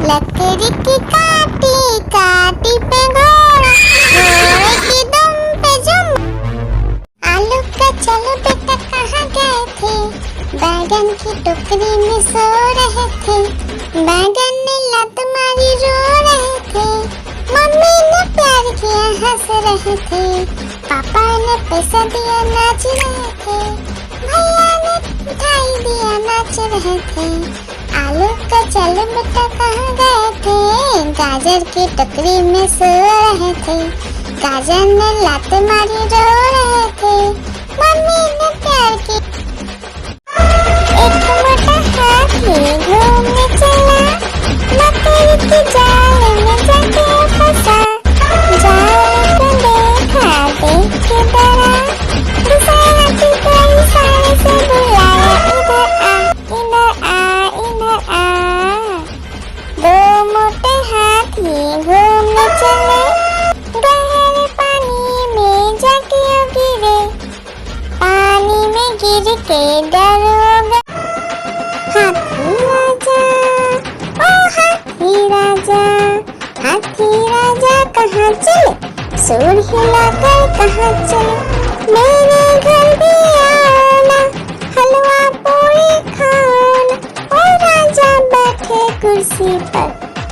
लकड़ी की काटी काटी पे घोड़ा, घोड़े की दुम पे जुम। आलू का चलो बेटा कहाँ गए थे, बैगन की टोकरी में सो रहे थे। बैगन ने लत मारी रो रहे थे, मम्मी ने प्यार किया हंस रहे थे, पापा ने पैसा दिया नाच रहे थे, भैया ने मिठाई दिया नाच रहे थे। आलू का चलो बेटा कहाँ गए थे, गाजर की टोकरी में सो रहे थे। गाजर ने लात मारी रो रहे थे, मम्मी ने प्यार की। एक मोटा हाथी घूमने चला, मकड़ी की जाल में जाके फंसा। जाल को देखा देख के डरा, दूसरे हाथी को इशारे से बुलाया, इधर आ इधर आ। दो मोटे हाथी घूमने चले, गहरे पानी में जाके गिरे, पानी में गिर के डर हो गए। हाथी राजा, ओ हाथी राजा, हाथी राजा कहाँ चले, सूर हिलाकर कहाँ चले, मेरे घर भी आओ ना, हलवा पूरी खाओ ना। ओ राजा बैठे कुर्सी पर,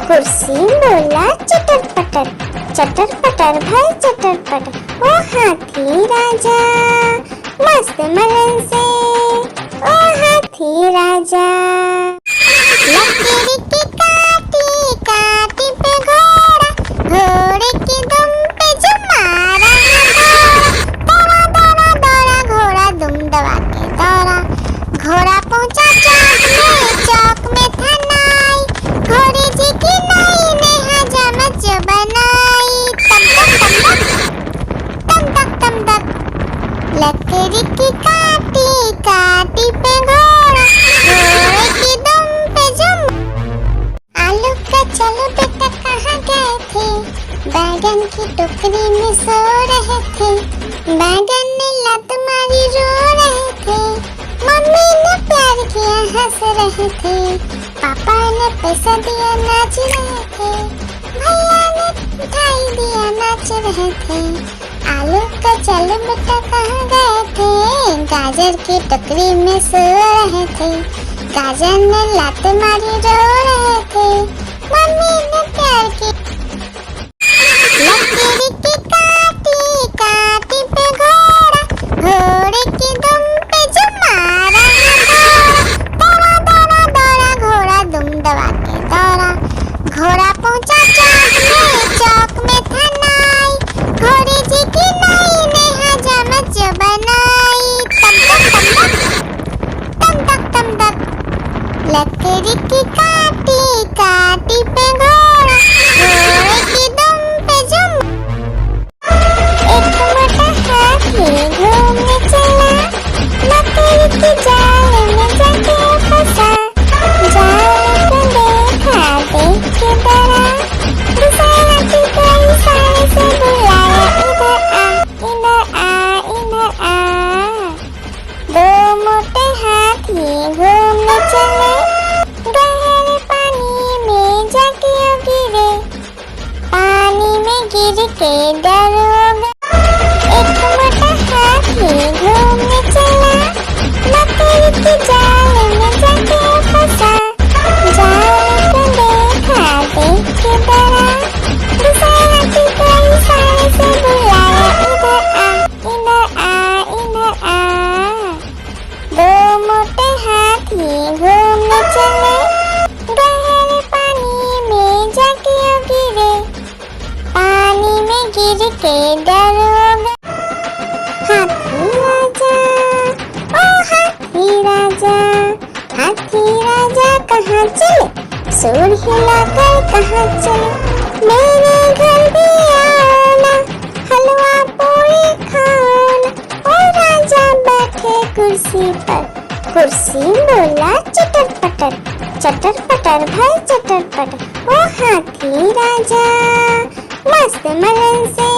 कुर्सी बोला चटर पटर, चटर पटर भाई चटर पटर। ओ हाथी राजा मस्त मलन से, ओ हाथी राजा। लकड़ी की काटी काटी पे घोड़ा, घोड़े की दुम पे जुम मारा। दौड़ा दौड़ा दौड़ा घोड़ा दुम दबा के दौड़ा, घोड़ा पहुंचा चौक में था नाई, घोड़े जी की नाई ने हजामत जो बनाई। तम तक तम तक, लकड़ी की काटी काटी पे घोड़ा, घोड़े की दुम पे जुम। आलू का चलो बेटा कहाँ गए थे, बैगन की टोकरी में सो रहे थे। बैगन ने लत मारी रो रहे थे, मम्मी ने प्यार किया हंस रहे थे, पापा ने पैसा दिया नाच रहे थे, भैया ने मिठाई दिया नाच रहे थे। आलू का चलो बेटा कहाँ गए थे, गाजर की टोकरी में सो रहे थे। गाजर ने लात मारी रो रहे थे, मम्मी ने प्यार की। लकड़ी की काटी काटी पे घोड़ा, घोड़े की दुम पे जुम मारा। दौड़ा दौड़ा दौड़ा घोड़ा दुम दबा के दौड़ा, घोड़ा पहुंचा चौक में था नाई, घोड़े जी की नाई ने हजामत जो बनाई। तम तक लकड़ी की काटी काटी पे घोड़ा, पटर भाई चटरपटर, ओ हाथी राजा मस्त मलन से,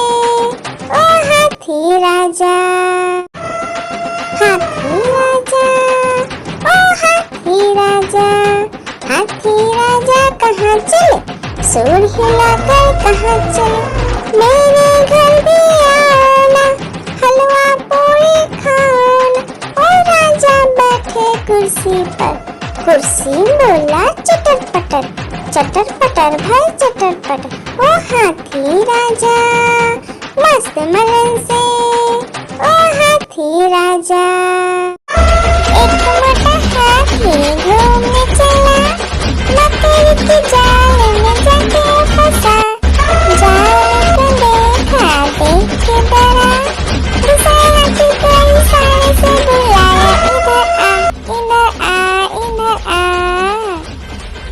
ओ हाथी राजा, हाथी राजा, ओ हाथी राजा, हाथी राजा कहाँ चले, सूंड हिलाकर कहाँ चले, मेरे घर भी आना, हलवा पूरी खाना, ओ राजा बैठे कुर्सी पर, कुर्सी बोला चटर पटर भाई चटर पटर, ओ हाथी राजा मस्त मलन से, ओ हाथी राजा। एक मोटा हाथी घूमने चला, लकड़ी की जाल में जाके फंसा, जाल को देखा देख के डरा, दूसरे हाथी को इशारे से बुलाया, इधर आ इधर आ।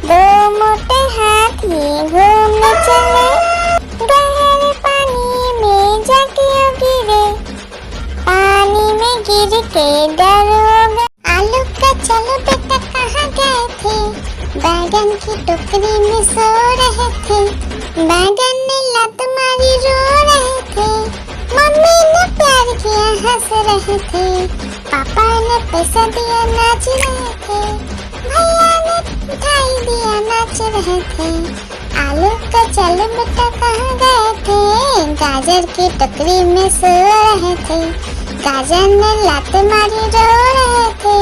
दो मोटे हाथी घूमने चले, गहरे पानी में जाके गिरे, पानी में गिर के डर हो गया। आलू का चलो बेटा कहाँ गए थे, बैगन की टोकरी में सो रहे थे, बैगन ने लात मारी रो रहे थे, मम्मी ने प्यार किया हंस रहे थे, पापा ने पैसा दिया नाच रहे थे, भैया ने मिठाई दिया नाच रहे थे। आलू का चलो बेटा कहाँ गए थे, गाजर की टोकरी में सो रहे थे, गाजर ने लात मारी रो रहे थे,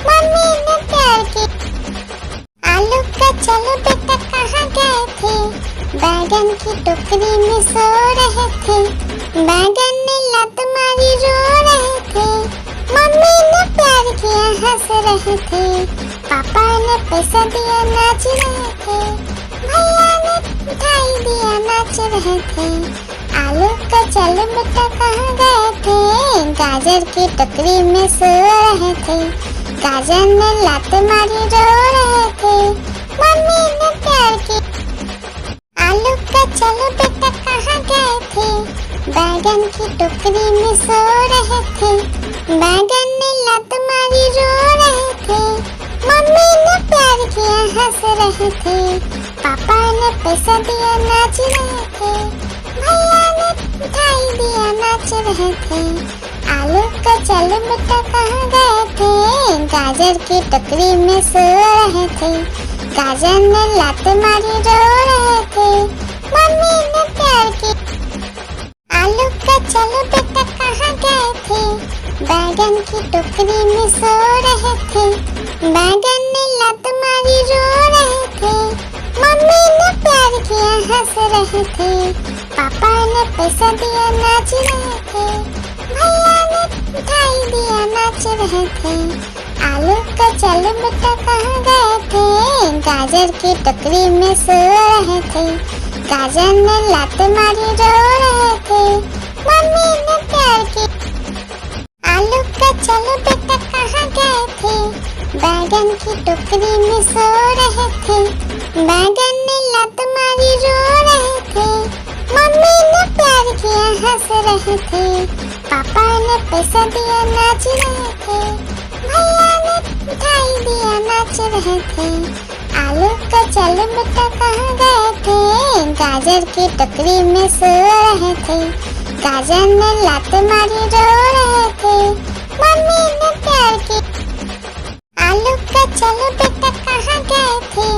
मम्मी ने प्यार की। आलू का चलो बेटा कहाँ गए थे, बैगन की टोकरी में सो रहे थे, बैगन ने लात मारी रो रहे थे, मम्मी ने प्यार किया हंस रहे थे, पापा ने पैसा दिया नाच रहे थे, भैया ने मिठाई दिया नाच रहे थे। आलू का चलो बेटा कहाँ गए थे, गाजर की टोकरी में सो रहे थे, गाजर ने लात मारी रो रहे थे, मम्मी ने प्यार की। आलू का चलो बेटा कहाँ गए थे, बैगन की टोकरी में सो रहे थे, बैगन ने लात मारी रो रहे थे, मम्मी ने प्यार किया हंस रहे थे, पापा ने पैसा दिया नाच रहे थे, भैया ने मिठाई दिया नाच रहे थे। आलू का चलो बेटा कहाँ गए थे, गाजर की टोकरी में सो रहे थे, गाजर ने लात मारी रो रहे थे, मम्मी ने प्यार की। आलू का चलो बेटा कहाँ गए थे, बैगन की टोकरी में सो रहे थे, बैगन ने लात मारी रो रहे थे, मम्मी ने प्यार किया हंस रहे थे, पापा ने पैसा दिया नाच रहे थे, भैया ने मिठाई दिया नाच रहे थे। आलू का चलो बेटा कहाँ गए थे, गाजर की टोकरी में सो रहे थे, गाजर ने लात मारी रो रहे थे, मम्मी ने प्यार की। आलू का चलो बेटा कहाँ गए थे, बैगन की टोकरी में सो रहे थे, बैगन ने लात मारी रो रहे थे, मम्मी ने प्यार किया हंस रहे थे, पापा ने पैसा दिया नाच रहे थे, भैया ने मिठाई दिया नाच रहे थे। आलू का चलो बेटा कहाँ गए थे, गाजर की टोकरी में सो रहे थे, गाजर ने लात मारी रो रहे थे, मम्मी ने प्यार की। आलू का चलो बेटा कहाँ गए थे,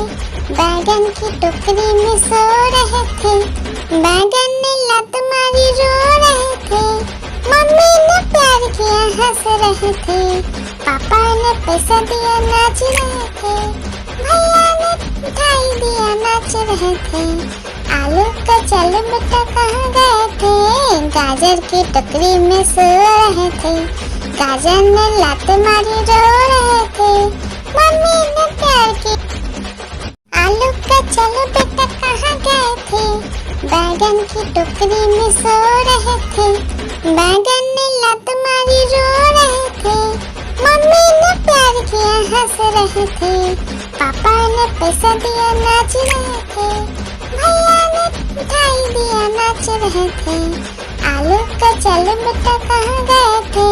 बैगन की टोकरी में सो रहे थे, बैगन ने लात मारी रो रहे थे, मम्मी ने प्यार किया हंस रहे थे, पापा ने पैसा दिया नाच रहे थे, भैया ने मिठाई दिया नाच रहे थे। आलू का चलो बेटा कहाँ गए थे, गाजर की टोकरी में सो रहे थे, गाजर ने लात मारी रो रहे थे, मम्मी ने प्यार की। आलू का चलो बेटा कहाँ गए थे, बैगन की टोकरी में सो रहे थे, बैगन ने लात मारी रो रहे थे, मम्मी ने प्यार किया हंस रहे थे, पापा ने पैसा दिया नाच रहे थे, भैया ने मिठाई दिया नाच रहे थे। आलू का चलो बेटा कहाँ गए थे,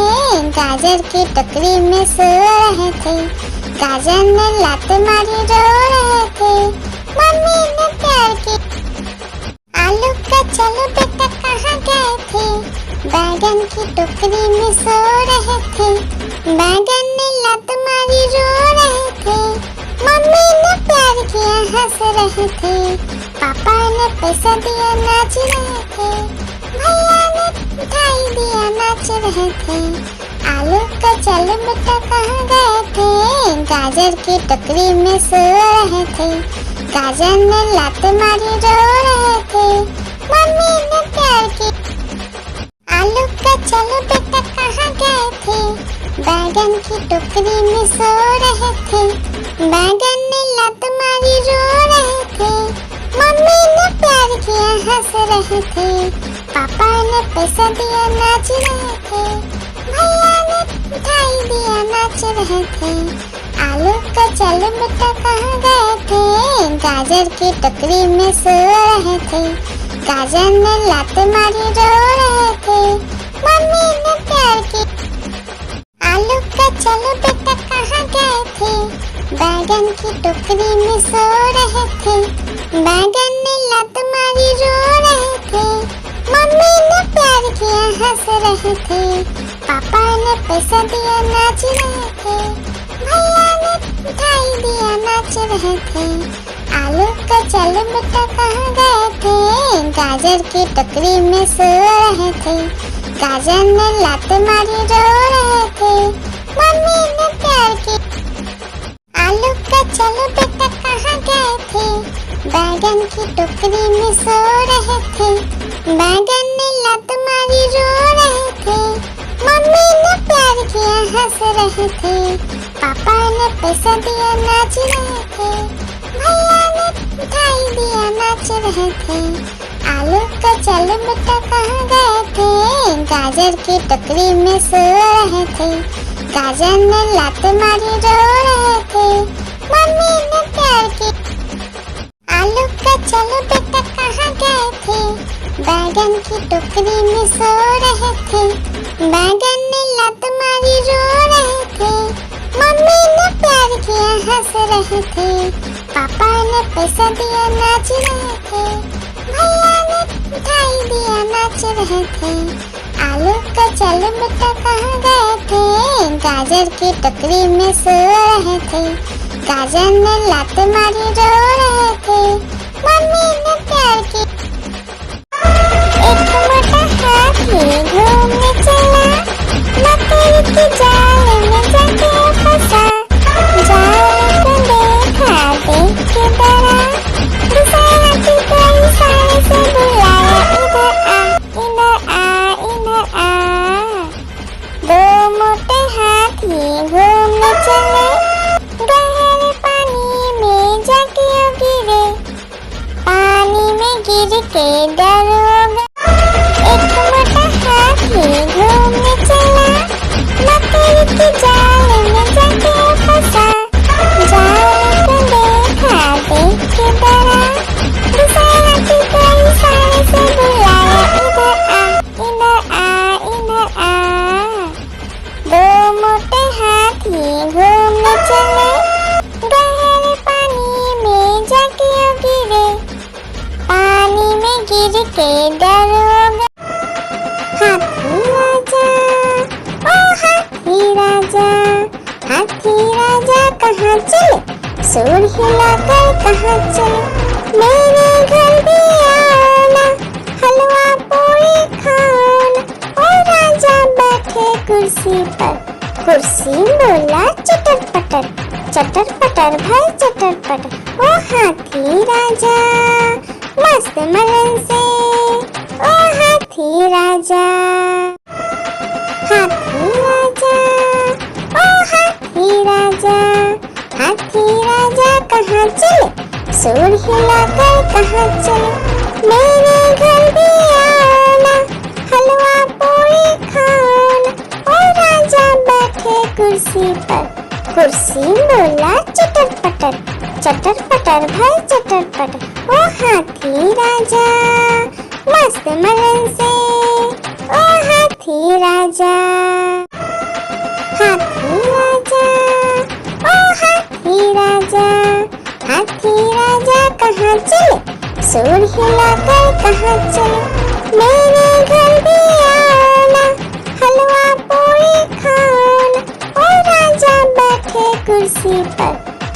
गाजर की टोकरी में सो रहे थे, गाजर ने लात मारी रो रहे थे, मम्मी ने प्यार की। आलू का चलो बेटा कहाँ गए थे, बैगन की टोकरी में सो रहे थे। बैगन ने लात मारी रो रहे थे, मम्मी ने प्यार किया हंस रहे थे। पापा ने पैसा दिया नाच रहे थे, भैया ने मिठाई दिया नाच रहे थे। आलू का चलो बेटा कहाँ गए थे, गाजर की टोकरी में सो रहे थे। गाजर ने लात मारी रो रहे थे, मम्मी ने प्यार की। आलू का चलो बेटा कहाँ गए थे, बैगन की टोकरी में सो रहे थे। बैगन ने लात मारी रो रहे थे, मम्मी ने प्यार किया हंस रहे थे। पापा ने पैसा दिया नाच रहे थे, भैया ने मिठाई दिया नाच रहे थे। आलू का चलो बेटा कहाँ गए थे, गाजर की टोकरी में सो रहे थे। गाजर ने लात मारी रो रहे थे, मम्मी ने प्यार की। आलू का चलो बेटा कहाँ गए थे, बैगन की टोकरी में सो रहे थे। बैगन ने लात मारी रो रहे थे, मम्मी ने प्यार किया हंस रहे थे। पापा ने पैसा दिया नाच रहे थे, भैया ने मिठाई दिया नाच रहे थे। आलू का चलो बेटा कहाँ गए थे, गाजर की टोकरी में सो रहे थे। गाजर ने लात मारी रो रहे थे, मम्मी ने प्यार की। आलू का चलो बेटा कहाँ गए थे, बैगन की टोकरी में सो रहे थे। बैगन ने लात मारी रो रहे थे, मम्मी ने प्यार किया हंस रहे थे। पापा ने पैसा दिया नाच रहे थे, भैया ने मिठाई दिया नाच रहे थे। आलू का चलो बेटा कहाँ गए थे, गाजर की टोकरी में सो रहे थे। गाजर ने लात मारी रो रहे थे, मम्मी ने प्यार की। आलू का चलो बेटा कहाँ गए थे, बैगन की टोकरी में सो रहे थे। बैगन ने लात मारी रो रहे थे, मम्मी ने प्यार किया हंस रहे थे। पापा ने पैसा दिया नाच रहे थे, भैया ने मिठाई दिया नाच रहे थे। आलू का चलो बेटा कहाँ गए थे, गाजर की टोकरी में सो रहे थे। गाजर ने लात मारी रो रहे थे, मम्मी ने प्यार की। एक मोटा हाथी घूमने चला, मकड़ी के जाल में जाके फंसा। जाल को देखा देख के डरा, दूसरे हाथी को इशारे से बुलाया, इधर आ इधर आ इधर आ। दो मोटे हाथी घूमने चले, गहरे पानी में जाके गिरे। पानी में गिर के डर हो गया। एक मोटा हाथी घूमने चला, मकड़ी के जाल में जाके फंसा। जाल को देखा देख के डरा, दूसरे हाथी को इशारे से बुलाया, इधर आ इधर आ इधर आ। दो मोटे हाथी घूमने चले, गहरे पानी में जाके गिरे। पानी में गिर के डर हो गया। हाथी राजा ओ हाथी राजा, हाथी राजा कहाँ चले, सूर हिलाकर कहाँ चले। मेरे घर भी आना, हलवा पूरी खाना। ओ राजा बैठे कुर्सी पर, कुर्सी बोला चटर पटर, चटर पटर भाई चटर पटर। ओ हाथी राजा मस्त मलन से, ओ हाथी राजा। हाथी राजा ओ हाथी राजा, हाथी राजा कहाँ चले, सूर हिलाकर कहाँ चले। मेरे घर भी आना, हलवा पूरी खाना। ओ राजा बैठे कुर्सी पर, कुर्सी बोला चटर पटर, चटर पटर भाई चटर पटर। ओ हाथी राजा मस्त मलन से, ओ हाथी राजा। हाथी राजा ओ हाथी राजा कहाँ चले, सूर हिलाकर कहाँ चले, मेरे घर भी आना, हलवा पूरी खाना। ओ राजा बैठे कुर्सी पर,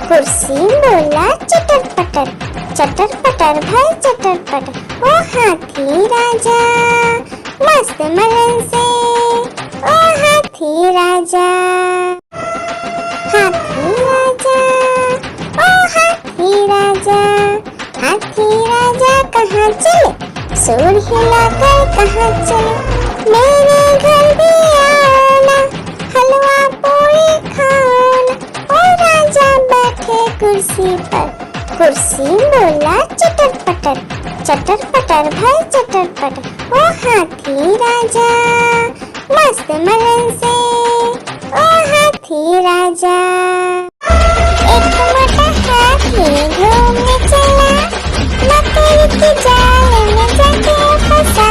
कुर्सी बोला चटर पटर, चटर पटर भाई चटर पटर। ओ हाथी राजा मस्त मलन से, ओ हाथी राजा, हाथी राजा, ओ हाथी राजा, हाथी राजा कहाँ चले, सूर हिलाकर कहाँ चले, मेरे घर भी आना, हलवा पूरी खाना। ओ राजा बैठे कुर्सी पर, कुर्सी बोला चटर पटर, चटर पटर भाई चटर पटर। ओ हाथी राजा मस्त मलन से, ओ हाथी राजा। एक मोटा हाथी घूमने चला, मकड़ी के जाल में जाके फंसा,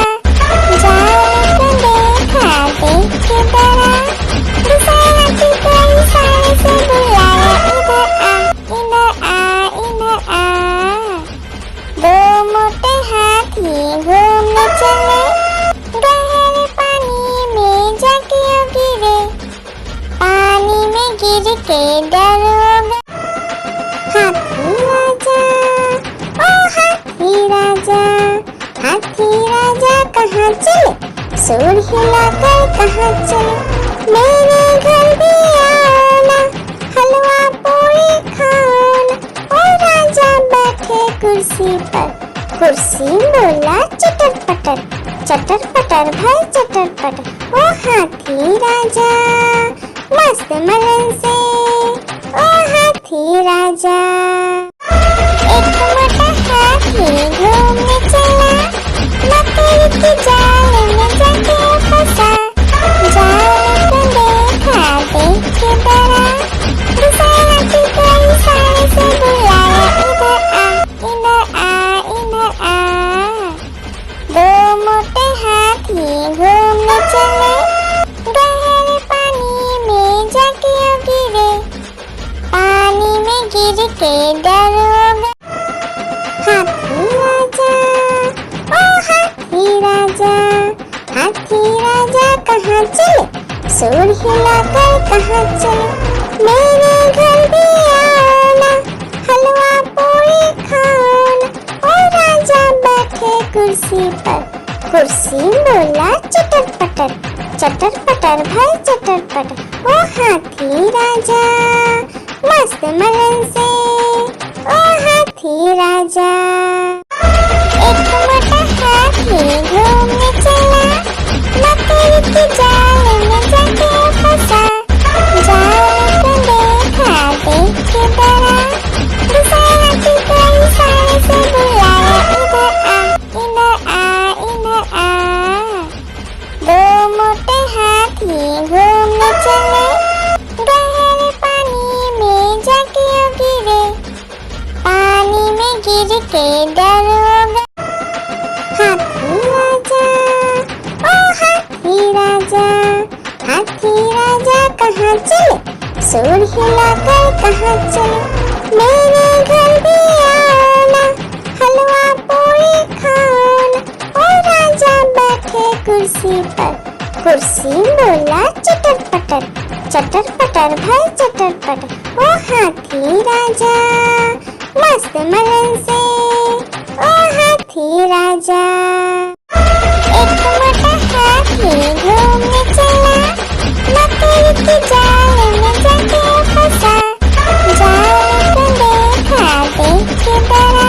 जाल को देखा देख के डरा, दूसरा हाथी को इशारे से बुलाया, इधर आ, इधर आ, इधर आ। दो मोटे हाथी घूमने चले, गहरे पानी में जाके गिरे, पानी में गिर के डर हो गए। हाथी राजा, ओ हाथी राजा, हाथी राजा कहाँ चले, सूर हिलाकर कहाँ चले, मेरे घर भी आना, हलवा पूरी खाना। ओ राजा बैठे कुर्सी पर, कुर्सी बोला चटर पटर, चटर पटर भाई चटर पटर। ओ हाथी राजा मस्त मलन से, ओ हाथी राजा। एक मोटा हाथी घूमने चला, मकड़ी के जाल में जाके फंसा, जाल को देखा देख के डरा, दूसरा हाथी को इशारे से बुलाया, इधर आ, इधर आ, इधर आ। दो मोटे हाथी घूमने चले, गहरे पानी में जाके गिरे, पानी में गिर के डर हो गए। हाथी राजा, ओ हाथी राजा, हाथी राजा कहाँ चले, सूर हिलाकर कहाँ चले, मेरे घर भी आना, हलवा पूरी खाना। ओ राजा बैठे कुर्सी पर, कुर्सी बोला चटर पटर, चटर पटर भाई चटर पटर। ओ हाथी राजा मस्त मलन से, ओ हाथी राजा। एक मोटा हाथी घूमने चला, मकड़ी के जाल में जाके फंसा, जाल को देखा देख के डरा, दूसरा हाथी को इशारे से बुलाया, इधर आ, इधर आ। दो मोटे हाथी घूमने चले, गहरे पानी में जाके गिरे, पानी में गिर के डर हो गए। हाथी राजा, ओ हाथी राजा, हाथी राजा कहाँ चले, सूर हिलाकर कहाँ चले, मेरे घर भी आना, हलवा पूरी खाना। ओ राजा बैठे कुर्सी पर, कुर्सी बोला चटर पटर, चटर पटर भाई चटर पटर। ओ हाथी राजा मस्त मलन से, ओ हाथी राजा। एक मोटा हाथी घूमने चला, मकड़ी के जाल में जाके फंसा, जाल को देखा देख के डरा,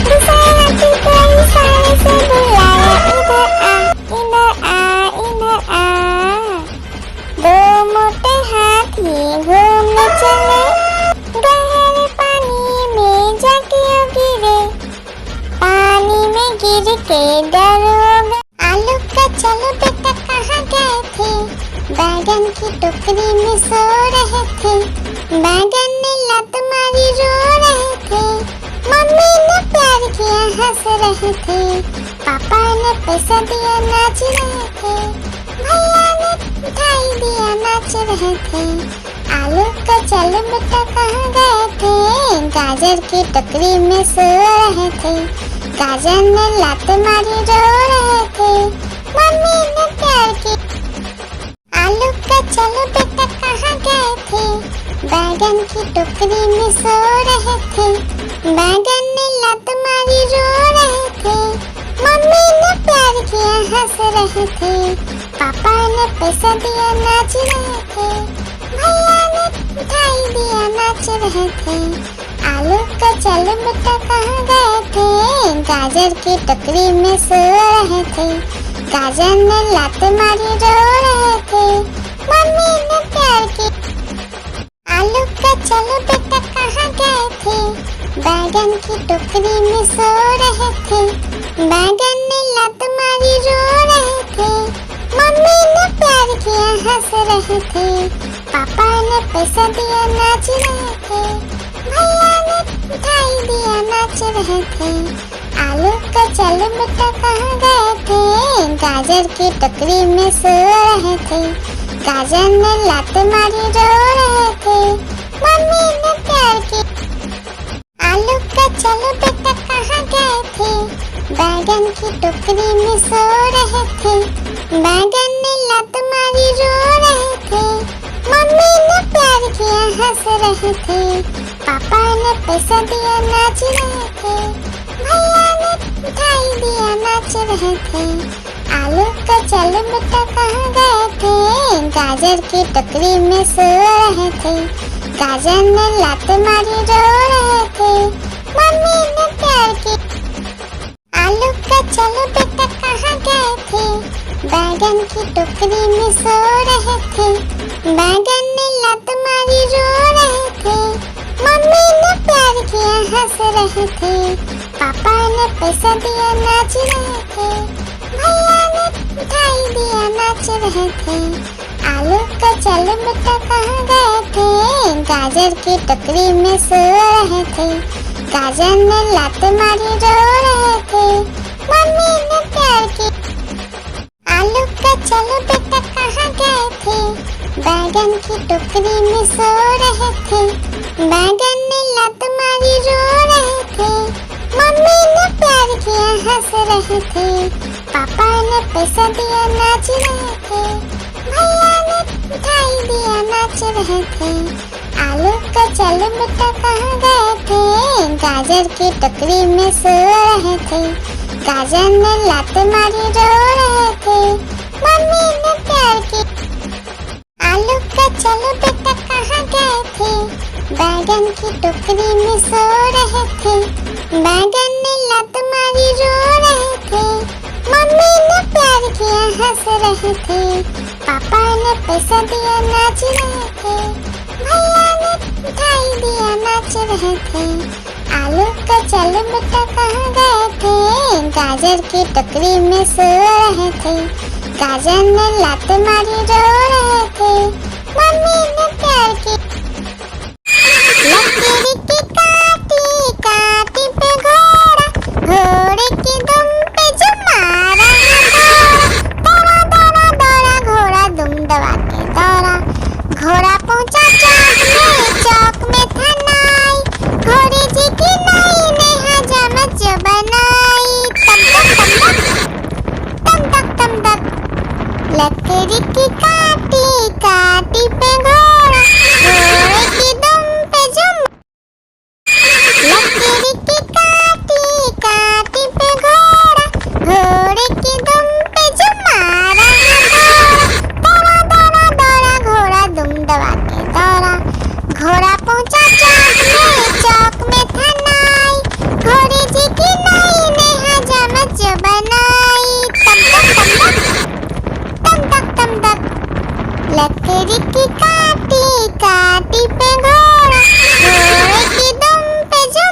दूसरा हाथी को इशारे से बुलाया, इधर आ, इधर आ। दो मोटे हाथी घूमने चले, गहरे पानी में जाके गिरे, पानी में गिर के डर हो गए। आलू का चलो बेटा कहाँ गए थे, बैगन की टोकरी में सो रहे थे, बैगन ने लत मारी रो रहे थे, मम्मी ने प्यार किया हंस रहे थे, पापा ने पैसा दिया नाच रहे थे, भैया ने मिठाई दिया नाच रहे थे। आलू का चलो बेटा कहाँ गए थे, गाजर की टोकरी में सो रहे थे। गाजर ने लात मारी रो रहे थे, मम्मी ने प्यार की। आलू का चलो बेटा कहाँ गए थे, बैगन की टोकरी में सो रहे थे। बैगन ने लात मारी रो रहे थे, मम्मी ने प्यार किया हंस रहे थे। पापा ने पैसा दिया नाच रहे थे, भैया ने मिठाई दिया नाच रहे थे। आलू का चलो बेटा कहाँ गए थे, गाजर की टोकरी में सो रहे थे। गाजर ने लात मारी रो रहे थे, मम्मी ने प्यार की। आलू का चलो बेटा कहाँ गए थे, बैगन की टोकरी में सो रहे थे। बैगन ने लात मारी रो रहे थे, मम्मी ने प्यार किया हंस रहे थे। पापा ने पैसा दिया नाच रहे थे, भैया ने मिठाई दिया नाच रहे थे। आलू का चलो बेटा कहाँ गए थे, गाजर की टोकरी में सो रहे थे। गाजर ने लात मारी रो रहे थे, मम्मी ने प्यार की। आलू का चलो बेटा कहाँ गए थे, बैगन की टोकरी में सो रहे थे। बैगन ने लात मारी रो रहे थे, मम्मी ने प्यार किया हंस रहे थे। पापा ने पैसा दिया नाच रहे थे, भैया ने मिठाई दिया नाच रहे थे। आलू का चलो बेटा कहाँ गए थे, गाजर की टोकरी में सो रहे थे। गाजर ने लात मारी रो रहे थे, मम्मी ने प्यार की। आलू का चलो बेटा कहाँ गए थे, बैगन की टोकरी में सो रहे थे। बैगन ने लात मारी रो रहे थे, मम्मी ने प्यार किया हंस रहे थे। पापा ने पैसा दिया नाच रहे थे, भैया ने मिठाई दिया नाच रहे थे। आलू का चलो बेटा कहाँ गए थे, गाजर की टोकरी में सो रहे थे। गाजर ने लात मारी रो रहे थे, मम्मी ने प्यार की। आलू का चलो बेटा कहाँ गए थे, बैगन की टोकरी में सो रहे थे। बैगन ने लात मारी रो रहे थे, मम्मी ने प्यार किया हंस रहे थे। पापा ने पैसा दिया नाच रहे थे, भैया ने मिठाई दिया नाच रहे थे। आलू का चलो बेटा कहाँ गए थे, गाजर की टोकरी में सो रहे थे। गाजर ने लात मारी रो रहे थे, मम्मी ने प्यार की। आलू का चलो बेटा कहाँ गए थे, बैगन की टोकरी में सो रहे थे। बैगन ने लात मारी रो रहे थे, मम्मी ने प्यार किया हंस रहे थे। पापा ने पैसा दिया नाच रहे थे, भैया ने मिठाई दिया नाच रहे थे। आलू का चलो बेटा कहाँ गए थे, गाजर की टोकरी में सो रहे थे। गाजर ने लात मारी रो रहे थे, मम्मी ने प्यार की। लकीर की काटी काटी पे घोड़ा, घोड़े की दुम पे जो मारा है दौड़ा दौड़ा दौड़ा घोड़ा दुम दबा के दौड़ा। घोड़ा पहुंचा चौक में था नाई, घोड़े जी की नाई ने हजामत जो बनाई। तम तक तम तक लकड़ी की काटी काटी पे घोड़ा, घोड़े की दुम पे जो। लकड़ी की काटी काटी पे घोड़ा, घोड़े की दुम पे जो मारा है दौड़ा दौड़ा दौड़ा घोड़ा दुम दबा के दौड़ा। घोड़ा पहुंचा चौक में था नाई, घोड़े जी की नाई ने हजामत जो बनाई। तम तक लकड़ी की काटी काटी पे घोड़ा, घोड़े की दुम पे जो।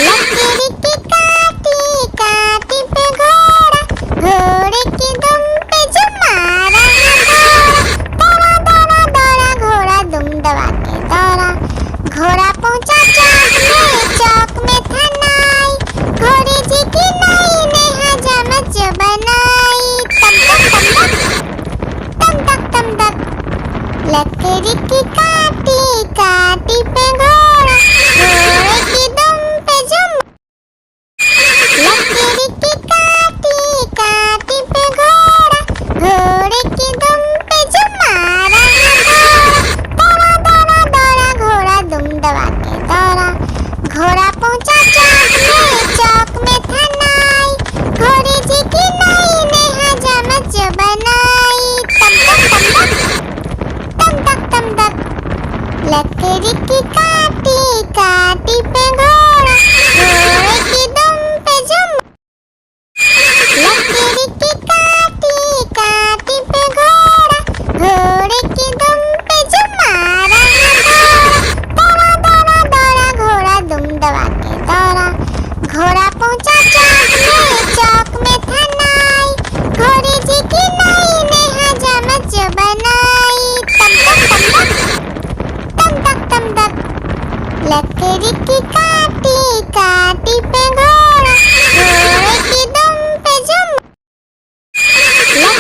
लकड़ी की काटी काटी पे घोड़ा, घोड़े की दुम पे जो मारा है दौड़ा दौड़ा दौड़ा घोड़ा दुम दबा के दौड़ा। घोड़ा पहुंचा चौक में था नाई, घोड़े जी की नाई ने हजामत जो बनाई। तम तक लकड़ी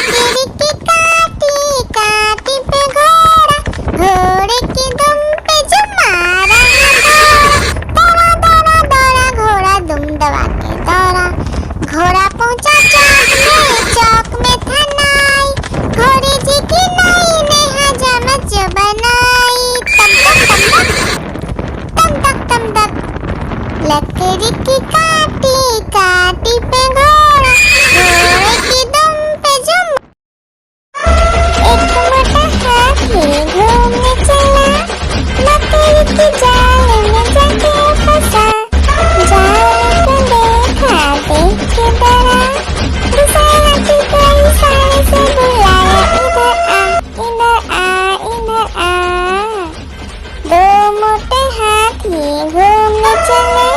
लकड़ी की काटी काटी पे घोड़ा, घोड़े की दुम पे जो मारा दौड़ा दौड़ा दौड़ा घोड़ा दुम दबा के दौड़ा। घोड़ा पहुंचा चौक में था नाई, घोड़े जी की नाई ने हजामत जो बनाई। तम तक तम तक लकड़ी की काटी काटी पे घोड़ा, घोड़े की दुम पे जो एक मोटा हाथी घूमने चला, लकड़ी की जाल में जाके फंसा। जाल को देखा देख के डरा, दूसरे हाथी को इशारे से बुलाया, इधर आ इधर आ इधर आ। दो मोटे हाथी घूमने चले,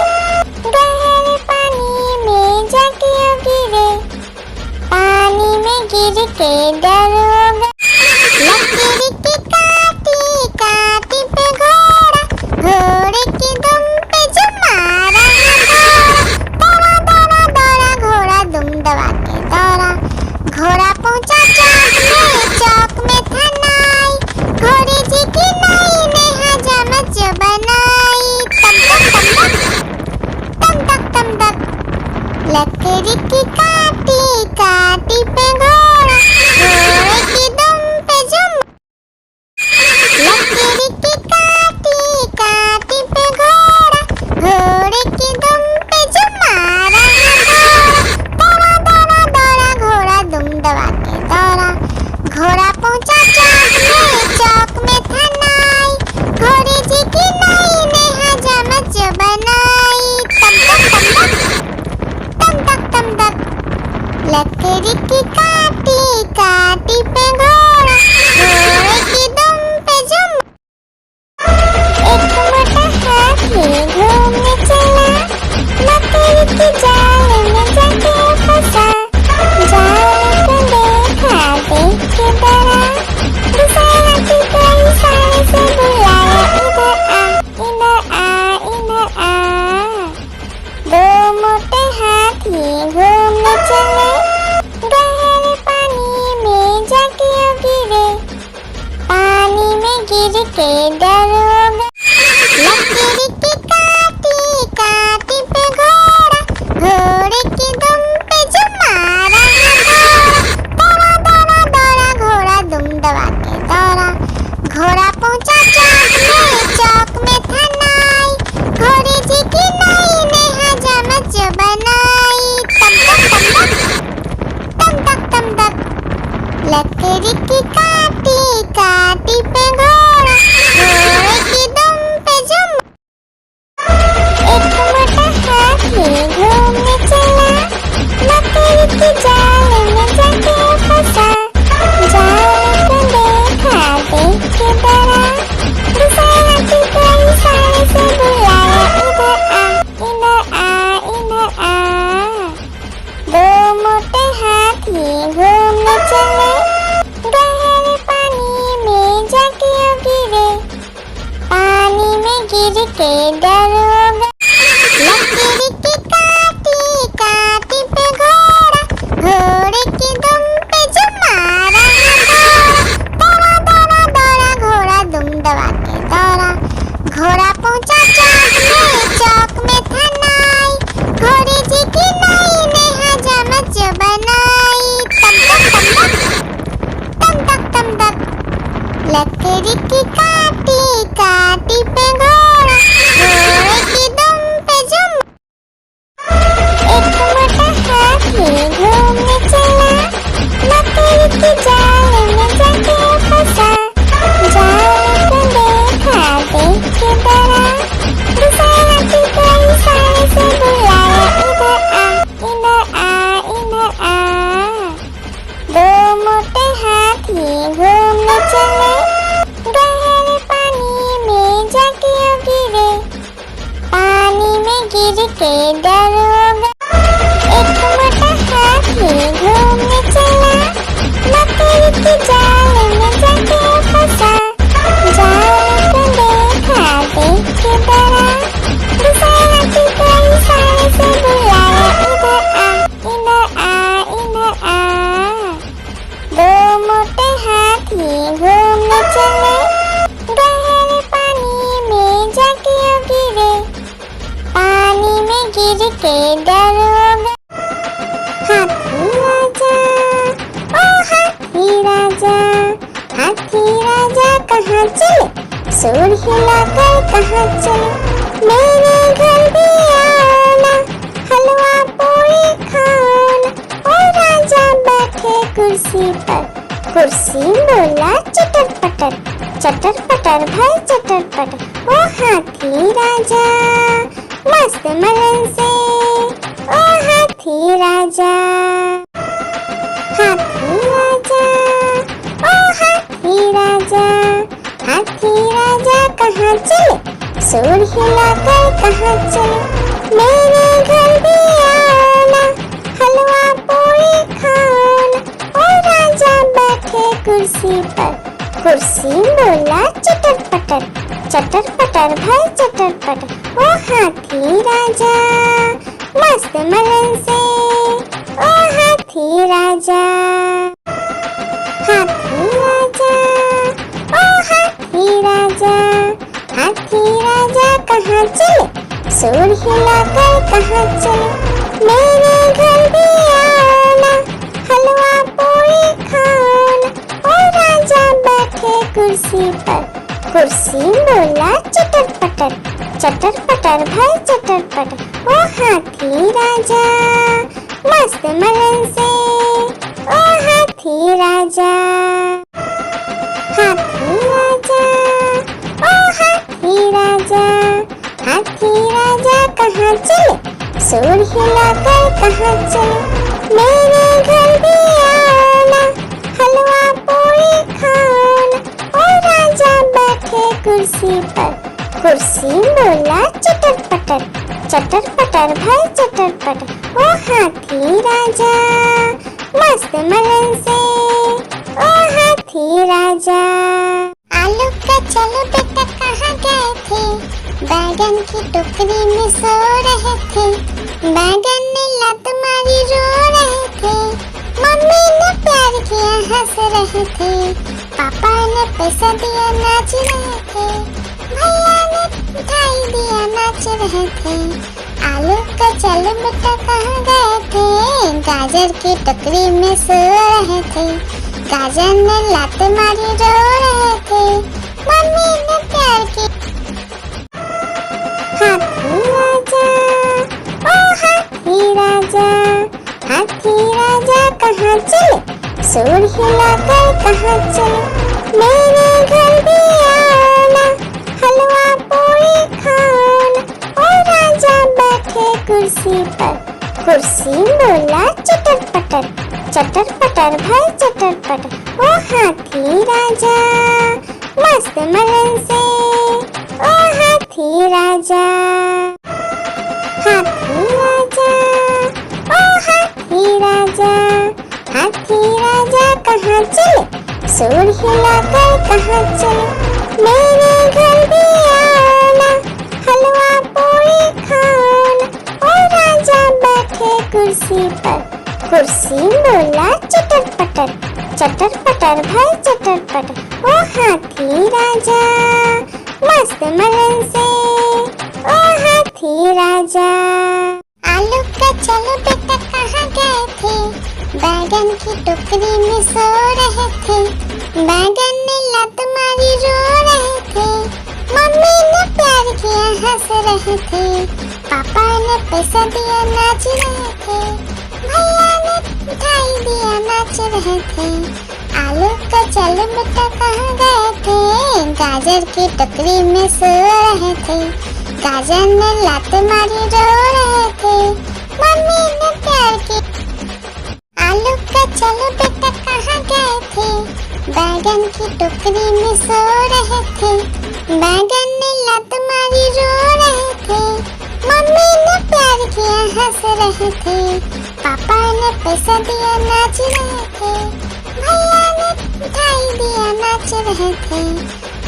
गहरे पानी में जाके गिरे, पानी में गिर के डर हो गए। लकड़ी की काटी काटी पे घोड़ा, घोड़े की दुम पे जो मारा दौड़ा दौड़ा दौड़ा घोड़ा दुम दबा के दौड़ा। घोड़ा पहुंचा चौक में था नाई, घोड़े जी की नाई ने हजामत जो बनाई। तम तक लकड़ी की काटी काटी पे घोड़ा, घोड़े की दुम पे जो लकड़ी की काटी काटी पे घोड़ा, घोड़े की दुम पे जो मारा दौड़ा दौड़ा दौड़ा घोड़ा दुम दबा के दौड़ा। घोड़ा पहुंचा चौक में था नाई, घोड़े जी की नाई ने हजामत जो बनाई। तम तक लकड़ी की काटी काटी पे घोड़ा, घोड़े की दुम पे जो एक मोटा हाथी घूमने चला, लकड़ी की जाल में जाके फंसा। जाल को देखा देख के डरा, दूसरे हाथी को इशारे से बुलाया, इधर आ इधर आ इधर आ। दो मोटे हाथी घूमने चले, गहरे पानी में जाके गिरे, पानी में गिर के डर हो गए। लकड़ी की काटी काटी पे घोड़ा, घोड़े की दुम पे जो मारा दौड़ा दौड़ा दौड़ा घोड़ा दुम दबा के दौड़ा। घोड़ा पहुंचा चौक में था नाई, घोड़े जी की नाई ने हजामत जो बनाई। तम तक लकड़ी की काटी काटी पे घोड़ा, घोड़े की दुम पे जो एक मोटा हाथी घूमने चला, लकड़ी की जाल में जाके फंसा। जाल को देखा देख के डरा, दूसरे हाथी को इशारे से बुलाया, इधर आ इधर आ इधर आ। दो मोटे हाथी घूमने चले, गहरे पानी में जाके गिरे, पानी में गिर के डर हो गए। लकड़ी की काटी काटी पे घोड़ा, घोड़े की दुम पे जो मारा दौड़ा दौड़ा दौड़ा घोड़ा दुम दबा के दौड़ा। घोड़ा पहुंचा चौक में था नाई, घोड़े जी की नाई ने हजामत जो बनाई। तम तक लकड़ी की काटी काटी पे घोड़ा, घोड़े की दुम पे जो एक मोटा हाथी घूमने चला, लकड़ी की जाल में जाके फंसा। जाल को देखा देख के डरा, दूसरे हाथी को इशारे से बुलाया, इधर आ इधर आ इधर आ। दो मोटे हाथी घूमने चले, गहरे पानी में जाके गिरे, पानी में गिर के डर हो गए। एक मोटा हाथी घूमने चला, लकड़ी कहीं घूमने चले, गहरे पानी में जाके गिरे, पानी में गिर के डर हो गए। हाथी राजा, ओ हाथी राजा, हाथी राजा कहाँ चले, सूर हिलाकर कहाँ चले, मेरे घर भी आना, हलवा पूरी खाना। ओ राजा बैठे कुर्सी पर, कुर्सी बोला चटर पटर, चटर पटर भाई चटर पटर। ओ हाथी राजा मस्त मलन से, ओ हाथी राजा, हाथी राजा, ओ हाथी राजा, हाथी राजा कहाँ चले, सूर हिलाकर कहाँ चले, मेरे घर भी आना, हलवा पूरी खाना। ओ राजा बैठे कुर्सी पर, कुर्सी बोला चटर पटर, चटर पटर भाई चटर पटर। ओ हाथी राजा मस्त मलन से, ओ हाथी राजा, हाथी राजा, ओ हाथी राजा, हाथी राजा कहाँ चले, सूर हिलाकर कहाँ चले, मेरे घर भी आना, हलवा पूरी खाना। ओ राजा बैठे कुर्सी पर, कुर्सी बोला चटर पटर, चटर पटर भाई चटर पटर। ओ हाथी राजा मस्त मलन से, ओ हाथी राजा, हाथी राजा, ओ हाथी राजा, हाथी राजा कहाँ चले, सूर हिलाकर कहाँ चले, मेरे घर भी आना, हलवा पूरी खाना। ओ राजा बैठे कुर्सी पर, कुर्सी बोला चटर पटर, चटर पटर भाई चटर पटर। ओ हाथी राजा मस्त मलन से, ओ हाथी राजा। आलू का चलो बेटा कहाँ गए थे, बैगन की टोकरी में सो रहे थे, बैगन ने लात मारी रो रहे थे, मम्मी ने प्यार किया हंस रहे थे, पापा ने पैसा दिया नाच रहे थे, भैया ने मिठाई दिया नाच रहे थे। आलू का चलो बेटा कहाँ गए थे, गाजर की टोकरी में सो रहे थे, गाजर ने लात मारी रो रहे थे, मम्मी ने प्यार की। हाथी राजा, ओ हाथी राजा, हाथी राजा कहाँ चले, सूर हिलाकर कहाँ चले, मेरे घर भी आना, हलवा पूरी खाना। ओ राजा बैठे कुर्सी पर, कुर्सी बोला चटर पटर, चटर पटर भाई चटर पटर। ओ हाथी राजा मस्त मलन से, ओ हाथी राजा, हाथी राजा, ओ हाथी राजा, हाथी राजा कहाँ चले, सूर हिलाकर कहाँ चले, मेरे घर भी आना, हलवा पूरी खाना। ओ राजा बैठे कुर्सी पर, कुर्सी बोला चटर पटर, चटर पटर भाई चटर पटर। ओ हाथी राजा मस्त मलन से, ओ हाथी राजा। आलू का चलो बेटा कहाँ गए थे, बैगन की टोकरी में सो रहे थे, बैगन ने लात मारी रो रहे थे, मम्मी ने प्यार किया हंस रहे थे, पापा ने पैसा दिया नाच रहे थे, भैया ने मिठाई दिया नाच रहे थे। आलू का चलो बेटा कहाँ गए थे, गाजर की टोकरी में सो रहे थे, गाजर ने लात मारी रो रहे थे, मम्मी ने प्यार की। आलू का चलो बेटा कहाँ गए थे, बैगन की टोकरी में सो रहे थे, बैगन ने लात मारी रो रहे थे, मम्मी ने प्यार किया हंस रहे थे, पापा ने पैसा दिया नाच रहे थे, भैया ने मिठाई दिया नाच रहे थे।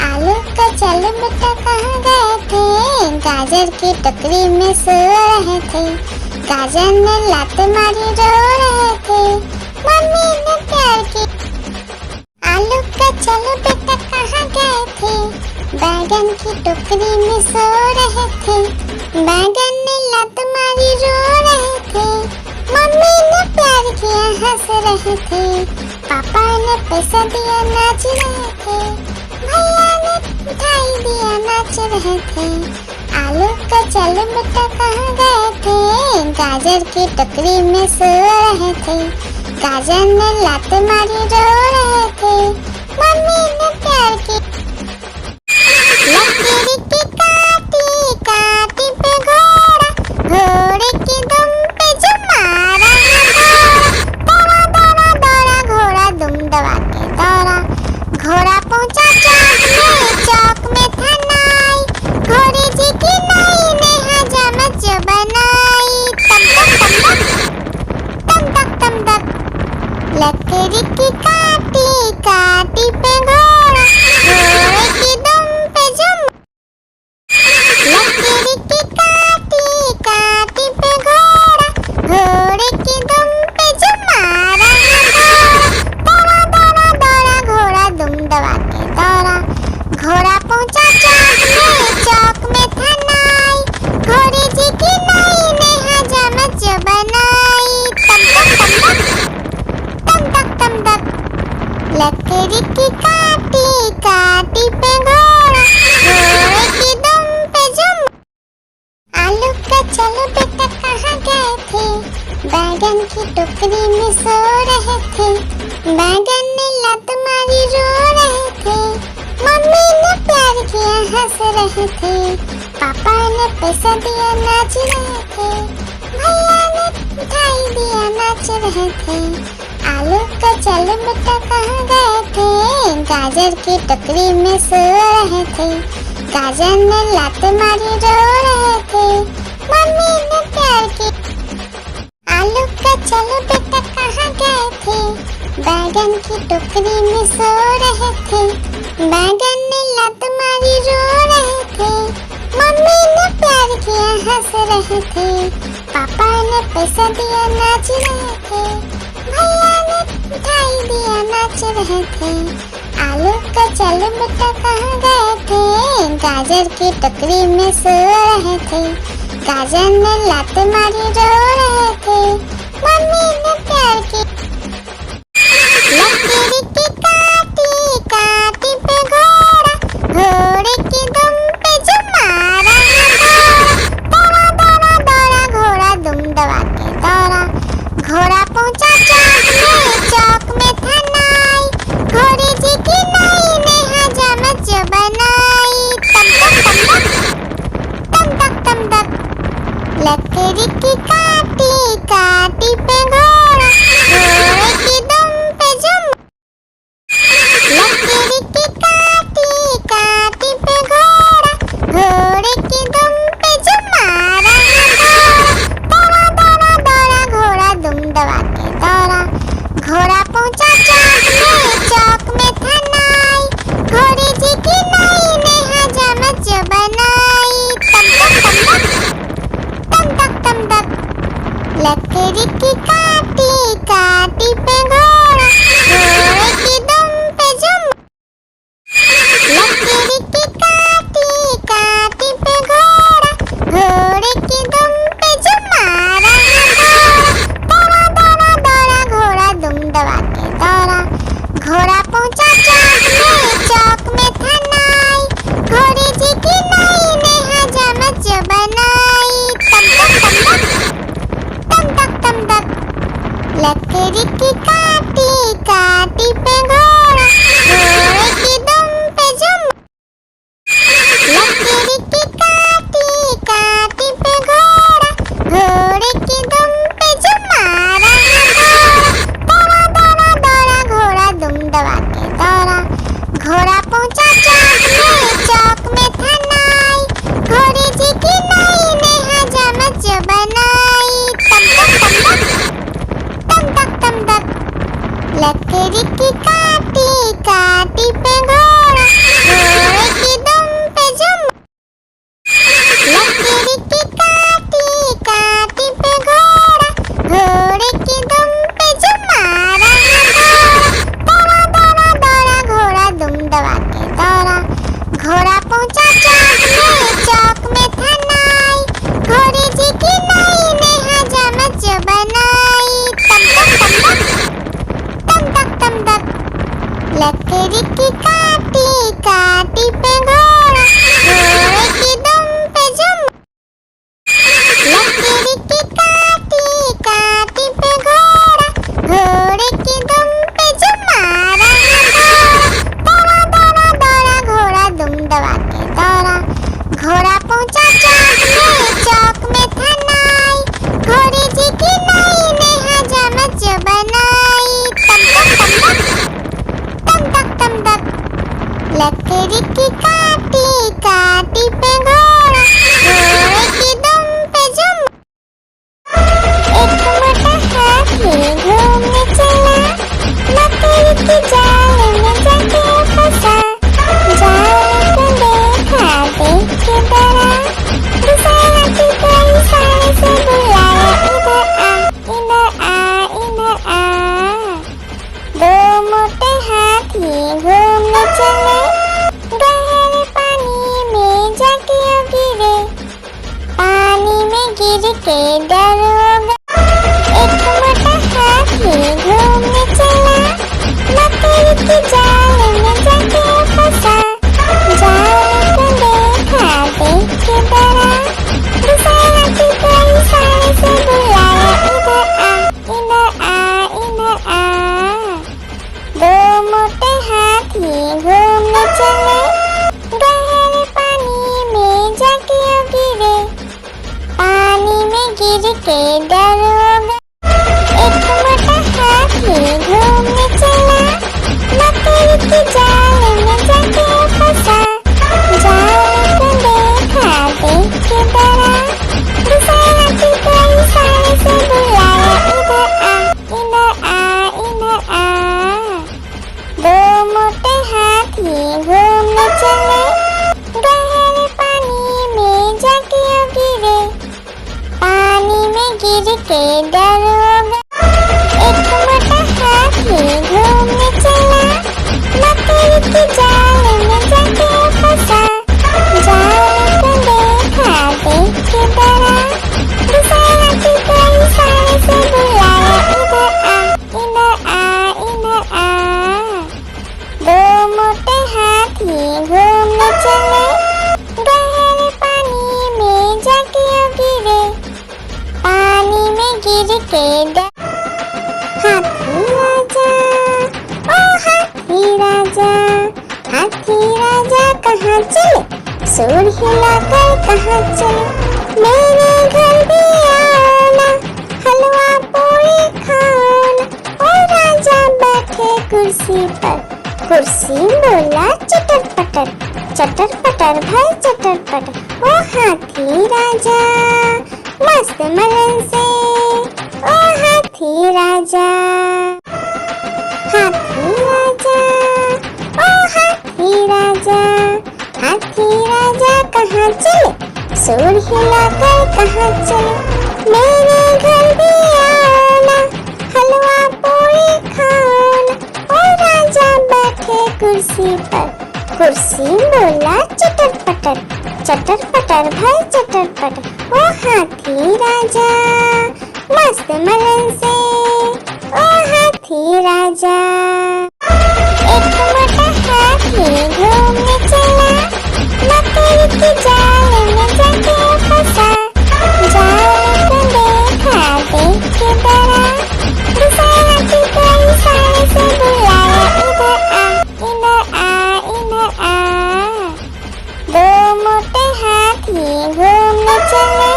आलू का चलो बेटा कहाँ गए थे, गाजर की टोकरी में सो रहे थे, गाजर ने लात मारी रो रहे थे, मम्मी ने प्यार की। आलू का बैगन की टोकरी में सो रहे थे, बैगन ने लत मारी रो रहे थे, मम्मी ने प्यार किया हंस रहे थे, पापा ने पैसा दिया नाच रहे थे, भैया ने मिठाई दिया नाच रहे थे। आलू का चल बेटा कहाँ गए थे, गाजर की टोकरी में सो रहे थे, गाजर ने लात मारी रो रहे थे, मम्मी ने प्यार की लकीर की काटी काटी पे घोड़ा, घोड़े की दुम पे जो मारा दौड़ा दौड़ा दौड़ा घोड़ा दुम दबा के दौड़ा, घोड़ा पहुंचा चौक में था नाई, घोड़े जी की नाई ने हजामत जो बनाई, तम तक तम तक लकीर की काटी काटी पे घोड़ा, घोड़े की दुम पे जो लकीर की काटी काटी पे घोड़ा, घोड़े की दुम पे जो मारा दौड़ा दौड़ा दौड़ा घोड़ा दुम दबा के दौड़ा, घोड़ा पहुंचा चौक में था नाई, घोड़े जी की नाई ने हजामत जो बनाई, तम तक लकीर की काटी काटी पे घोड़ा, घोड़े की दुम पे जो आलू का चलो बेटा कहाँ गए थे, बैगन की टोकरी में सो रहे थे, बैगन ने लत मारी रो रहे थे, मम्मी ने प्यार किया हंस रहे थे, पापा ने पैसा दिया नाच रहे थे, भैया ने मिठाई दिया नाच रहे थे। आलू का चल बेटा कहाँ गए थे, गाजर की टोकरी में सो रहे थे, गाजर ने लात मारी रो रहे थे, मम्मी ने प्यार की आलू का चलो बेटा कहाँ गए थे, बैगन की टोकरी में सो रहे थे, बैगन ने लत मारी रो रहे थे, मम्मी ने प्यार किया हंस रहे थे, पापा ने पैसा दिया नाच रहे थे, भैया ने मिठाई दिया नाच रहे थे। आलू का चल बेटा कहाँ गए थे, गाजर की टोकरी में सो रहे थे, गाजर ने लात मारी रो रहे थे, मम्मी ने प्यार की लकीर की काटी काटी पे घोड़ा, घोड़े की दुम पे जो मारा दौड़ा दौड़ा दौड़ा घोड़ा दुम दबा के दौड़ा, घोड़ा पहुंचा चौक में था नाई, घोड़े जी की नाई ने हजामत जो बनाई, तम तक लकीर की काटी काटी पे घोड़ा, घोड़े की दुम पे जो लकीर की काटी काटी पे घोड़ा, घोड़े की दुम पे जो मारा दौड़ा दौड़ा दौड़ा घोड़ा दुम दबा के दौड़ा, घोड़ा पहुंचा चौक में था नाई, घोड़े जी की नाई ने हजामत जो बनाई, तम तक लकीर की काटी काटी पे घोड़ा, घोड़े की दुम पे जो लकीर की काटी काटी पे घोड़ा, घोड़े की दुम पे जो मारा दौड़ा दौड़ा दौड़ा घोड़ा दुम दबा के दौड़ा, घोड़ा पहुंचा चौक में था नाई, घोड़े जी की नाई ने हजामत जो बनाई, तम तक लकीर की काटी काटी पे घोड़ा, घोड़े की दुम पे जो लकीर की काटी काटी पे घोड़ा, घोड़े की दुम पे जो मारा दौड़ा दौड़ा दौड़ा घोड़ा दुम दबा के दौड़ा, घोड़ा पहुंचा चौक में था नाई, घोड़े जी की नाई ने हजामत जो बनाई, तम तक लकीर की काटी काटी पे घोड़ा, घोड़े की दुम पे जो लकीर की काटी काटी पे घोड़ा, घोड़े की दुम पे जो मारा दौड़ा दौड़ा दौड़ा घोड़ा दुम दबा के दौड़ा, घोड़ा लकड़ी की काटी काटी पे घोड़ा, घोड़े की दुम पे जुम। लकड़ी की काटी काटी पे घोड़ा, घोड़े की दुम पे जुम मारा है घोड़ा। दौड़ा दौड़ा दौड़ा घोड़ा दुम दबा के दौड़ा, घोड़ा पहुंचा चौक में था नाई, घोड़े जी की नाई ने हजामत जो बनाई। तम तक तम तक लकड़ी की काटी काटी पे घोड़ा, घोड़े की दुम पे जुम। एक मोटा हाथी घूमने चला, लकड़ी की जाल में जाके फंसा। जाल को देखा देख के डरा, दूसरा हाथी को इशारे से बुलाया, इधर आ इधर आ इधर आ। दो मोटे हाथी घूमने चले, गहरे पानी में जाके गिरे, पानी में गिर के डर हो गया। एक मोटा हाथी घूमने चला, लकड़ी की जाल में जाके फंसा। जाल को देखा देख के डरा, दूसरा हाथी को इशारे से बुलाया, इधर आ इधर आ इधर आ। दो मोटे हाथी घूमने चले, गहरे पानी में जाके गिरे, पानी में गिर के डर हो गया। एक मोटा हाथी घूमने चला, लकड़ी की जाल में जाके फंसा। जाल को देखा देख के डरा, दूसरा हाथी को इशारे से बुलाया, इधर आ इधर आ। दो मोटे हाथी घूमने चले, गहरे पानी में जाके गिरे, पानी में गिर के डर हो गया। एक मोटा हाथी घूमने चला, लकड़ी की जाल में जाके फंसा। जाल को देखा देख के डरा, दूसरा हाथी को इशारे से बुलाया, इधर आ इधर आ। दो मोटे हाथी घूमने चले, गहरे पानी में जाके गिरे, पानी में गिर के डर। हाथी राजा कहाँ चले, सूर हिलाकर कहाँ चले, मेरे घर भी आना, हलवा पूरी खाना। ओ राजा बैठे कुर्सी पर, कुर्सी बोला चटर पटर भाई चटर पटर। ओ हाथी राजा मस्त मलन से, ओ हाथी राजा। हाथी राजा ओ हाथी राजा, हाथी राजा कहाँ चले, सूर हिलाकर कहाँ चले, मेरे घर भी आना, हलवा पूरी खाना। ओ राजा बैठे कुर्सी पर, कुर्सी बोला चटर पटर भाई चटर पटर। ओ हाथी राजा मस्त मलन से, ओ हाथी राजा। एक मोटा हाथी घूमने चला, लकड़ी की जाल में जाके फंसा। जाल को देखा देख के डरा, दूसरा हाथी को इशारे से बुलाया, इधर आ इधर आ। दो मोटे हाथी घूमने चले,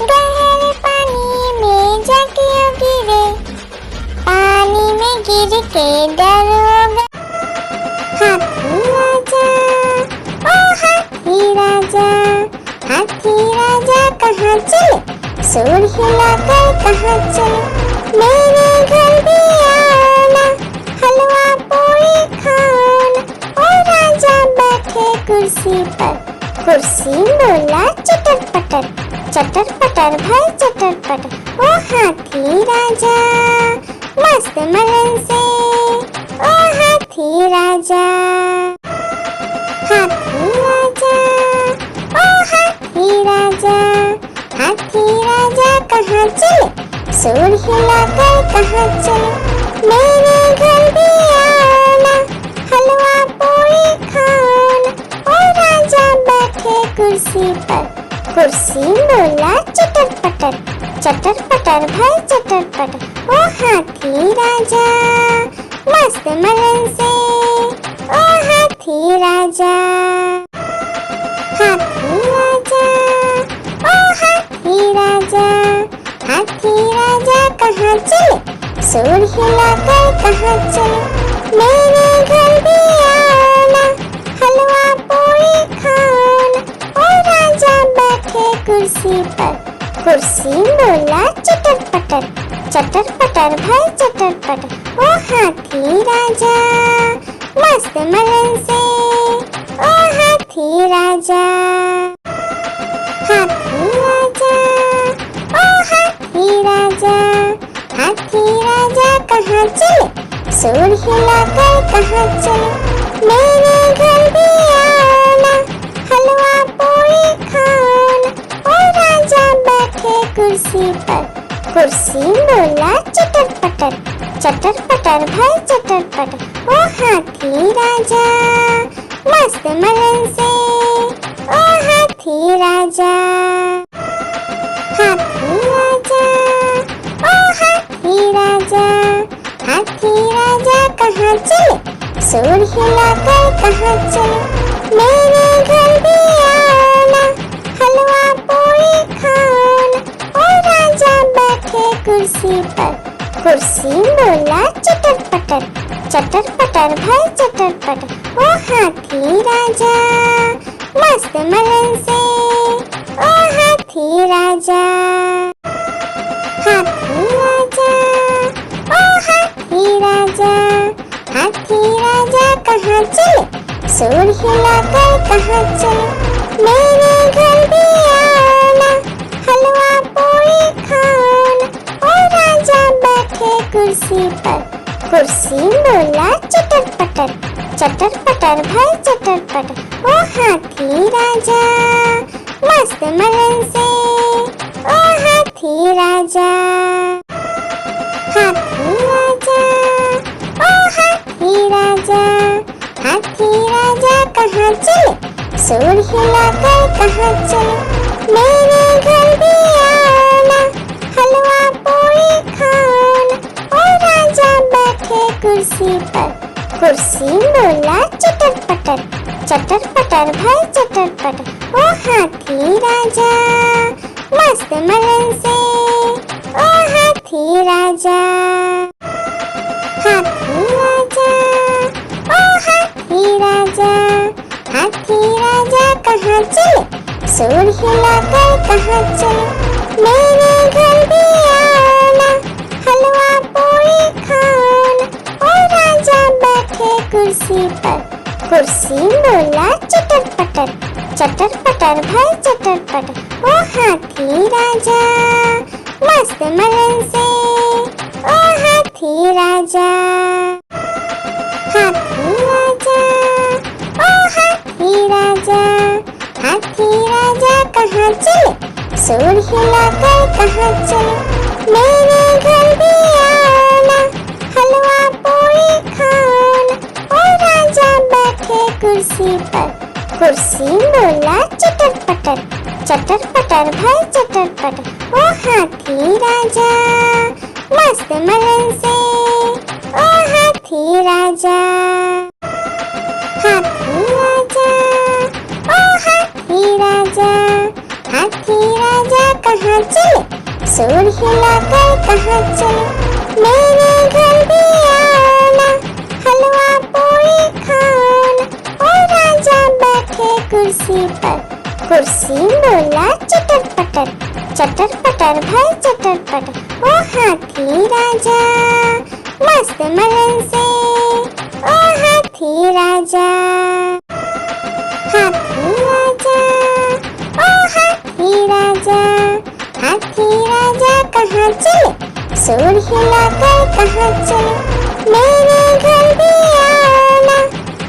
गहरे पानी में जाके गिरे, पानी में गिर के डर हो गया। हाथी राजा ओ हाथी राजा, हाथी राजा कहाँ चले, सूर हिलाकर कहाँ चले, मेरे घर भी आना, हलवा पूरी खाना। ओ राजा बैठे कुर्सी पर, कुर्सी बोला चटर पटर भाई चटर पटर। ओ हाथी राजा मस्त मलन से, ओ हाथी राजा। हाथी राजा ओ हाथी राजा, हाथी राजा कहाँ चले, सूर हिलाकर कहाँ चले, मेरे घर भी आना, कुर्सी पर। कुर्सी बोला चटर पटर, चटर पटर भाई चटर पटर। ओ हाथी राजा मस्त मलन से, ओ हाथी राजा। हाथी राजा, ओ हाथी राजा, हाथी राजा कहाँ चले, सूर हिलाकर कहाँ चले। मेरे घर भी आना, हलवा पूरी खाना। ओ राजा बैठे कुर्सी पर। कुर्सी बोला चटर पटर, चटर पटर भाई चटर पटर। ओ हाथी राजा मस्त मलन से, ओ हाथी राजा। हाथी राजा, ओ हाथी राजा, हाथी राजा कहाँ चले, सूर हिलाकर कहाँ चले। मेरे घर भी आना, हलवा पूरी खाना। ओ राजा बैठे कुर्सी पर। कुर्सी बोला चटर पटर, चटर पटर भाई चटर पटर। ओ हाथी राजा मस्त मलन से, ओ हाथी राजा। हाथी राजा, ओ हाथी राजा, हाथी राजा कहाँ चले, सूर हिलाकर कहाँ चले। मेरे घर भी आना, हलवा पूरी खाना। ओ राजा बैठे कुर्सी पर। कुर्सी बोला चटर पटर, चटर पटर भाई चटर पटर। ओ हाथी राजा मस्त मलन से, ओ हाथी राजा। हाथी राजा, ओ हाथी राजा, हाथी राजा कहाँ चले, सूर हिलाकर कहाँ चले। मेरे घर भी आना, हलवा पूरी खाना। ओ राजा बैठे कुर्सी पर। कुर्सी बोला चटर पटर, चटर पटर भाई चटर पटर। ओ हाथी राजा मस्त मलन से, ओ हाथी राजा। हाथी राजा, ओ हाथी राजा, हाथी राजा कहाँ चले, सूर हिलाकर कहाँ चले। मेरे घर भी आना, हलवा पूरी खाना। ओ राजा बैठे कुर्सी पर। कुर्सी बोला चटर पटर, चटर पटर भाई चटर पटर। ओ हाथी राजा मस्त मलन से, ओ हाथी राजा। हाथी राजा, ओ हाथी राजा, हाथी राजा कहाँ चले, सूर हिलाकर कहाँ चले। मेरे घर भी आना, हलवा पूरी खाना। ओ राजा बैठे कुर्सी पर। कुर्सी बोला चटर पटर, चटर पटर भाई चटर पटर। ओ हाथी राजा मस्त मलन से, ओ हाथी राजा। हाथी राजा, ओ हाथी राजा, हाथी राजा कहाँ चले, सूर हिलाकर कहाँ चले। मेरे घर भी आना, हलवा पूरी खाना। ओ राजा बैठे कुर्सी पर। कुर्सी बोला चटर पटर, चटर पटर भाई चटर पटर। ओ हाथी राजा मस्त मलन से, ओ हाथी राजा। हाथी राजा, ओ हाथी राजा, हाथी राजा कहाँ चले, सूर हिलाकर कहाँ चले। मेरे घर भी आना, हलवा पूरी खाना। ओ राजा बैठे कुर्सी पर। कुर्सी बोला चटर पटर, चटर पटर भाई चटर पटर। ओ हाथी राजा मस्त मलन से, ओ हाथी राजा। हाथी राजा, ओ हाथी राजा, हाथी राजा कहाँ चले, सूर हिलाकर कहाँ चले। मेरे घर भी आना,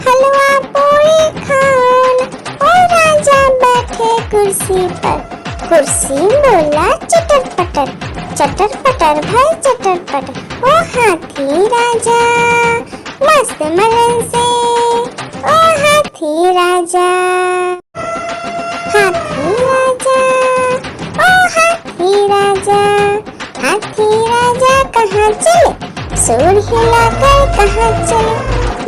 हलवा पूरी खाना। ओ राजा बैठे कुर्सी पर। कुर्सी बोला चटर पटर, चटर पटर भाई चटर पटर। ओ हाथी राजा मस्त मलन से, ओ हाथी राजा। हाथी चले, सुर हिलाकर कहाँ चले,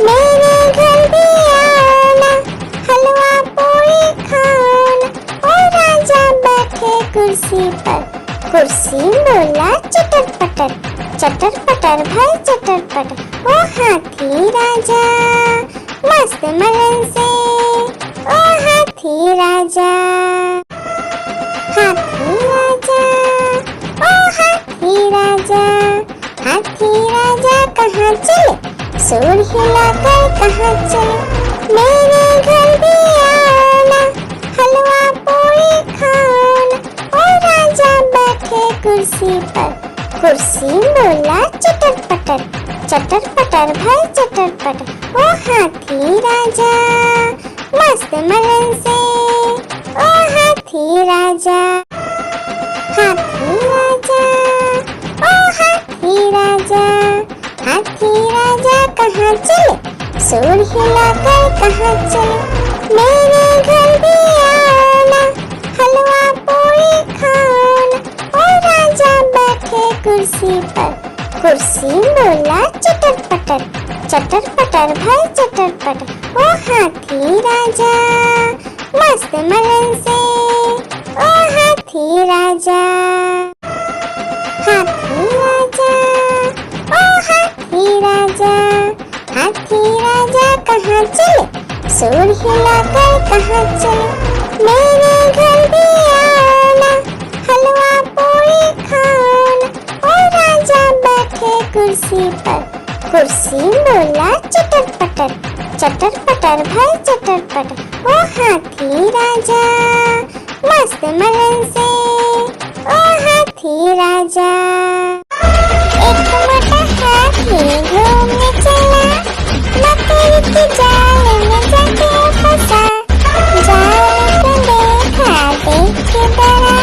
मेरे घर भी आना, हलवा पूरी खाना। ओ राजा बैठे कुर्सी पर, कुर्सी बोला चटर पटर, चटर पटर भाई चटर पटर। ओ हाथी राजा मस्त मलन से, ओ हाथी राजा, हाथी राजा, ओ हाथी राजा, हाथी राजा कहाँ चले, सुर हिलाकर कहाँ चले, मेरे घर भी आना, हलवा पूरी खाना। ओ राजा बैठे कुर्सी पर, कुर्सी बोला चटर पटर, चटर पटर भाई चटर पटर। ओ हाथी राजा मस्त मलन से, ओ हाथी राजा, हाथी राजा, ओ हाथी राजा, हाथी राजा कहाँ चले, सुर हिलाकर कहाँ चले, मेरे घर भी आना, हलवा पूरी खाना। ओ राजा बैठे कुर्सी पर, कुर्सी बोला चटर पटर, चटर पटर भाई चटर पटर। ओ हाथी राजा मस्त मलन से, ओ हाथी राजा, हाथी राजा, ओ हाथी राजा, हाथी राजा कहाँ चले, सुर हिलाकर कहाँ चले, मेरे घर भी आना, हलवा पूरी खाना। ओ राजा बैठे कुर्सी पर, कुर्सी बोला चटर पटर, चटर पटर भाई चटर पटर। ओ हाथी राजा मस्त मलन से, ओ हाथी राजा। एक मोटा हाथी घूमने चला, मकड़ी के जाल में जाके फंसा, जाल को देखा देख के डरा,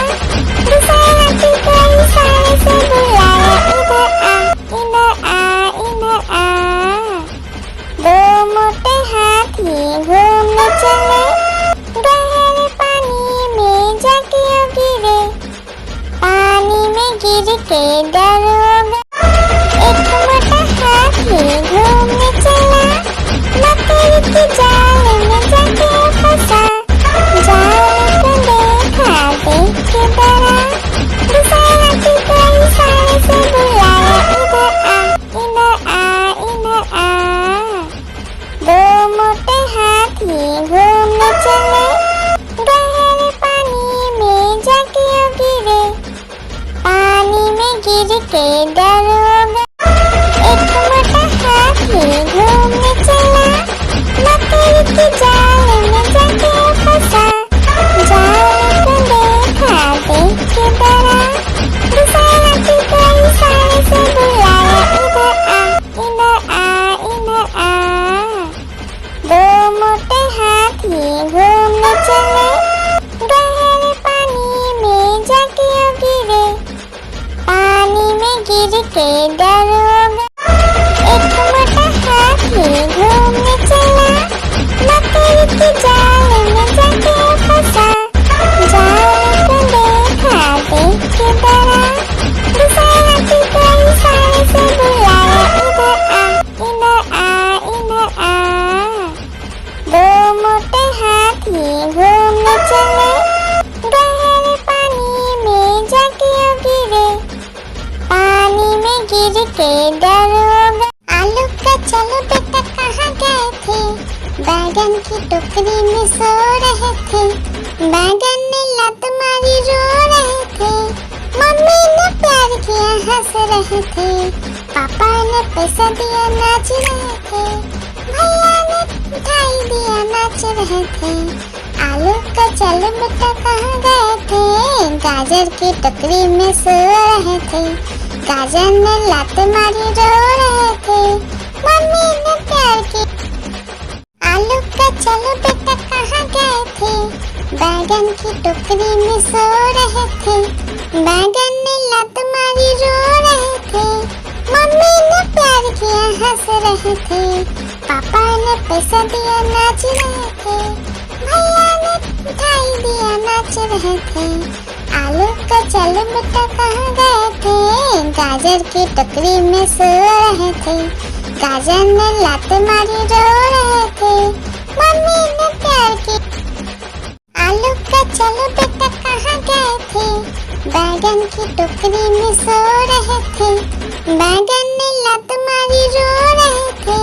दूसरा हाथी को इशारे से बुलाया, इधर आ, इधर आ, इधर आ। दो मोटे हाथी घूमने चले, गहरे पानी में जाके गिरे, पानी में गिर के डर हो गया। एक मोटा हाथी घूमने चला, मकड़ी के जाल में जाके फंसा, जाल को देखा देख के डरा, दूसरा हाथी को इशारे से बुलाया, इधर आ, इधर आ, इधर आ। दो मोटे हाथी घूमने चले, गहरे पानी में जाके गिरे, पानी में गिर के डर हो गया। एक मोटा हाथी घूमने चला, मकड़ी के जाल में जाके फंसा, जाल को देखा देख के डरा, दूसरा हाथी को इशारे से बुलाया, इधर आ, इधर आ, इधर आ। दो मोटे हाथी घूमने चले, गहरे पानी में जाके गिरे, पानी में गिर के डर हो गया। एक मोटा हाथी घूमने चला, मकड़ी के जाल में जाके फंसा, जाल को देखा देख के डरा, दूसरा हाथी को इशारे से बुलाया, इधर आ, इधर आ, इधर आ। दो मोटे हाथी घूमने चले, गहरे पानी में जाके गिरे, पानी में गिर के डर हो गया। आलू का चलो बेटा कहाँ गए थे, बैगन की टोकरी में सो रहे थे, बैगन ने लात मारी रो रहे थे, मम्मी ने प्यार किया हंस रहे थे, पापा ने पैसा दिया नाच रहे थे, भैया ने मिठाई दिया नाच रहे थे। आलू का चलो बेटा कहाँ गए थे, गाजर की टोकरी में सो रहे थे, गाजर ने लात मारी रो रहे थे, मम्मी ने प्यार की। आलू का चलो बेटा कहाँ गए थे, बैगन की टोकरी में सो रहे थे, बैगन ने लात मारी रो रहे थे, मम्मी ने प्यार किया हंस रहे थे, पापा ने पैसा दिया नाच रहे थे, भैया ने मिठाई दिया नाच रहे थे। आलू का चलो बेटा कहाँ गए थे, गाजर की टोकरी में सो रहे थे, गाजर ने लात मारी रो रहे थे, मम्मी ने प्यार की। आलू का चलो बेटा कहाँ गए थे, बैगन की टोकरी में सो रहे थे, बैगन ने लात मारी रो रहे थे,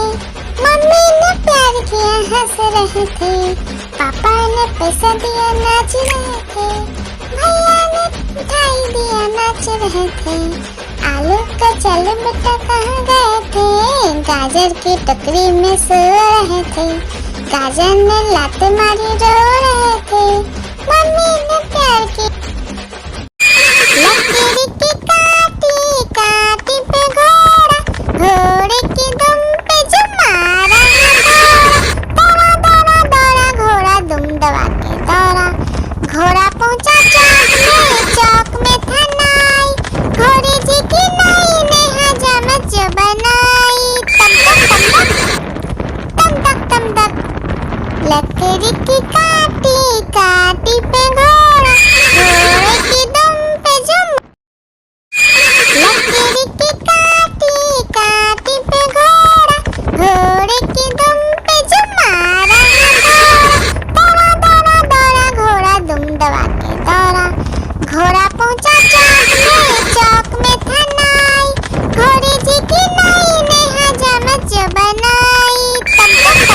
मम्मी ने प्यार किया हंस रहे थे, पापा ने पैसा दिया नाच रहे थे, भैया ने मिठाई दिया नाच रहे थे। आलू का चलो बेटा कहाँ गए थे, गाजर की टोकरी में सो रहे थे, गाजर ने लात मारी रो रहे थे, मम्मी ने प्यार की। लकड़ी की काटी काटी पे घोड़ा, घोड़े की दुम पे जो मारा दौड़ा दौड़ा दौड़ा घोड़ा दुम दबा के दौड़ा, घोड़ा पहुंचा चौक में था नाई, घोड़े जी की नाई ने हजामत जो बनाई, तम तक तम तक। लकड़ी की काटी काटी पे घोड़ा, घोड़े की दुम पे जो लकड़ी की काटी काटी पे घोड़ा, घोड़े की दुम पे जो मारा दौड़ा दौड़ा दौड़ा घोड़ा दुम दबा के दौड़ा, घोड़ा पहुंचा चौक में था नाई, घोड़े जी की नाई ने हजामत जो बनाई, तम तक।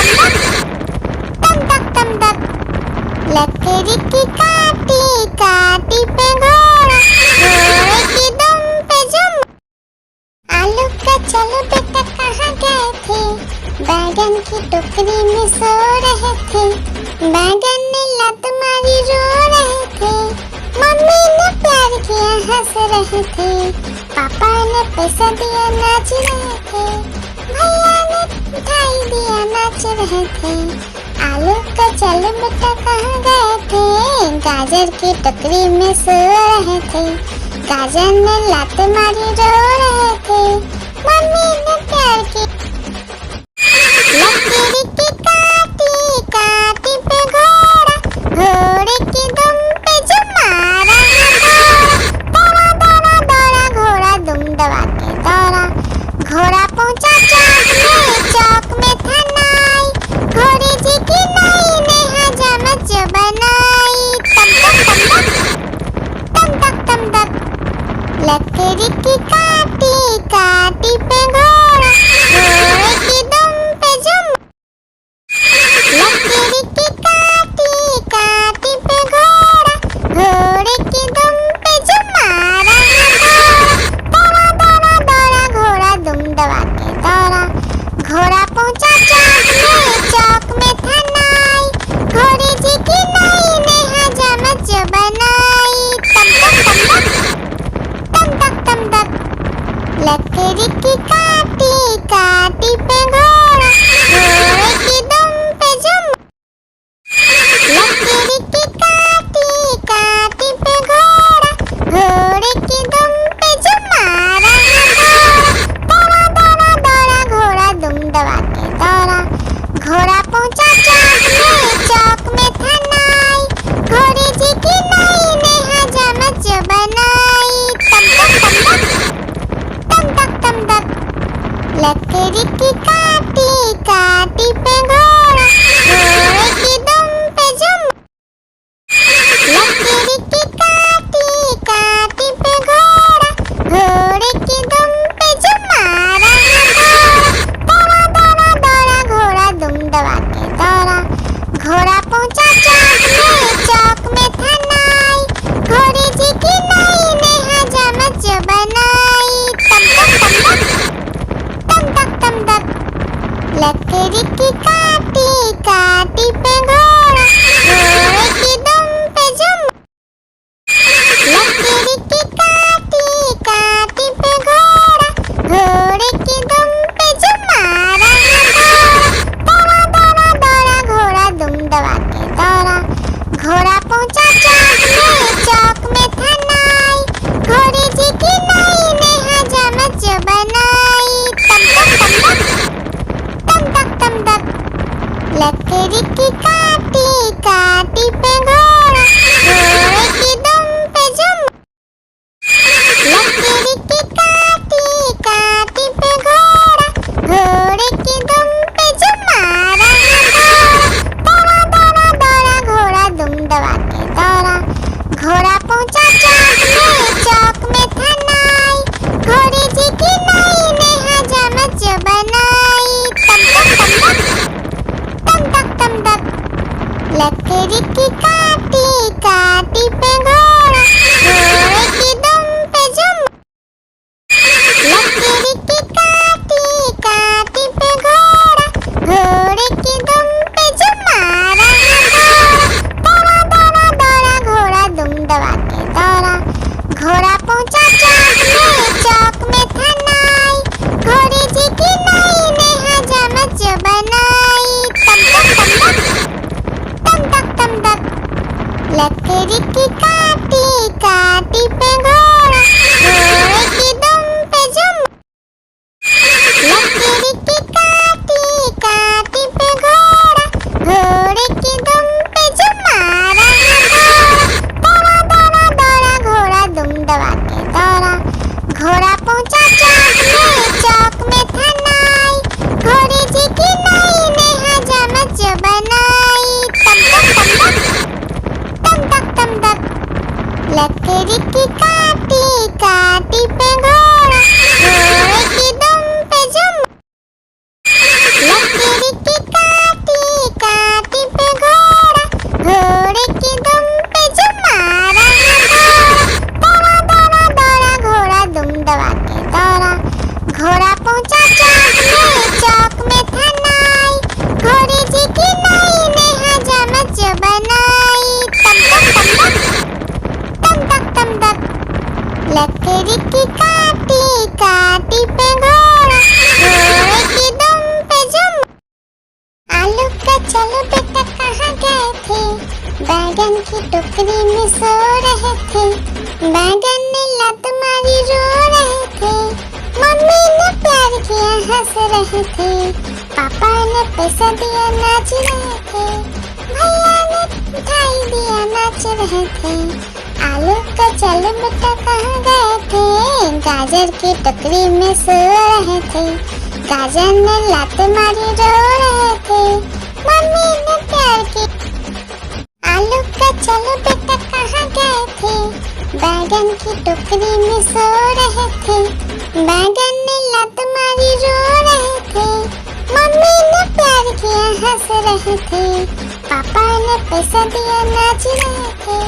लकड़ी की काटी काटी पे घोड़ा, घोड़े की दुम पे जो आलू का चलो बेटा कहाँ गए थे, बैगन की टोकरी में सो रहे थे, बैगन ने लात मारी रो रहे थे, मम्मी ने प्यार किया हंस रहे थे, पापा ने पैसा दिया नाच रहे थे, भैया ने मिठाई दिया नाच रहे थे। आलू का चलो बेटा कहाँ गए थे, गाजर की टोकरी में सो रहे थे, गाजर ने लात मारी रो रहे थे, मम्मी ने प्यार की। लकड़ी की काटी काटी पे घोड़ा, घोड़े की दुम पे जो मारा दौड़ा दौड़ा दौड़ा घोड़ा दुम दबा के दौड़ा, घोड़ा पहुंचा चौक में था नाई, घोड़े जी की नाई ने हजामत जो बनाई, तम तक। लकड़ी की काटी काटी पे घोड़ा, घोड़े की दुम पे जो लकड़ी की काटी काटी पे घोड़ा, घोड़े की दुम पे जो मारा दौड़ा दौड़ा दौड़ा घोड़ा दुम दबा के दौड़ा, घोड़ा पहुंचा चौक में था नाई, घोड़े जी की नाई ने हजामत जो बनाई, तम तक। लकड़ी की काटी काटी पे घोड़ा, घोड़े की दुम पे जो लकड़ी की काटी काटी पे घोड़ा, घोड़े की दुम पे जो मारा दौड़ा दौड़ा दौड़ा घोड़ा दुम दबा के दौड़ा, घोड़ा पहुंचा चौक में था नाई, घोड़े जी की नाई ने हजामत जो बनाई, तम तक। लकड़ी की काटी काटी पे घोड़ा, घोड़े की दुम पे जो लकड़ी की काटी काटी पे घोड़ा, घोड़े की दुम पे जो मारा दौड़ा दौड़ा दौड़ा घोड़ा दुम दबा के दौड़ा, घोड़ा पहुंचा चौक में था नाई, घोड़े जी की नाई ने हजामत जो बनाई, तम तक। लकड़ी की काटी काटी पे घोड़ा, घोड़े की दुम पे जो लकड़ी की काटी काटी पे घोड़ा, घोड़े की दुम पे जो मारा दौड़ा दौड़ा दौड़ा घोड़ा दुम दबा के दौड़ा, घोड़ा पहुंचा चौक में था नाई, घोड़े जी की नाई ने हजामत जो बनाई, तम तक। लकड़ी की काटी काटी पे घोड़ा, घोड़े की दुम पे जो चलो बेटा कहाँ गए थे? बैगन की टोकरी में सो रहे थे। बैगन ने लात मारी रो रहे थे। मम्मी ने प्यार किया हंस रहे थे। पापा ने पैसा दिया नाच रहे थे। भैया ने मिठाई दिया नाच रहे थे। आलू का चलो बेटा कहाँ गए थे? गाजर की टोकरी में सो रहे थे। गाजर ने लात मारी रो रहे थे। मम्मी ने प्यार की। आलू का चलो बेटा कहाँ गए थे? बैगन की टोकरी में सो रहे थे। बैगन ने लात मारी रो रहे थे। मम्मी ने प्यार किया हंस रहे थे। पापा ने पैसा दिया नाच रहे थे।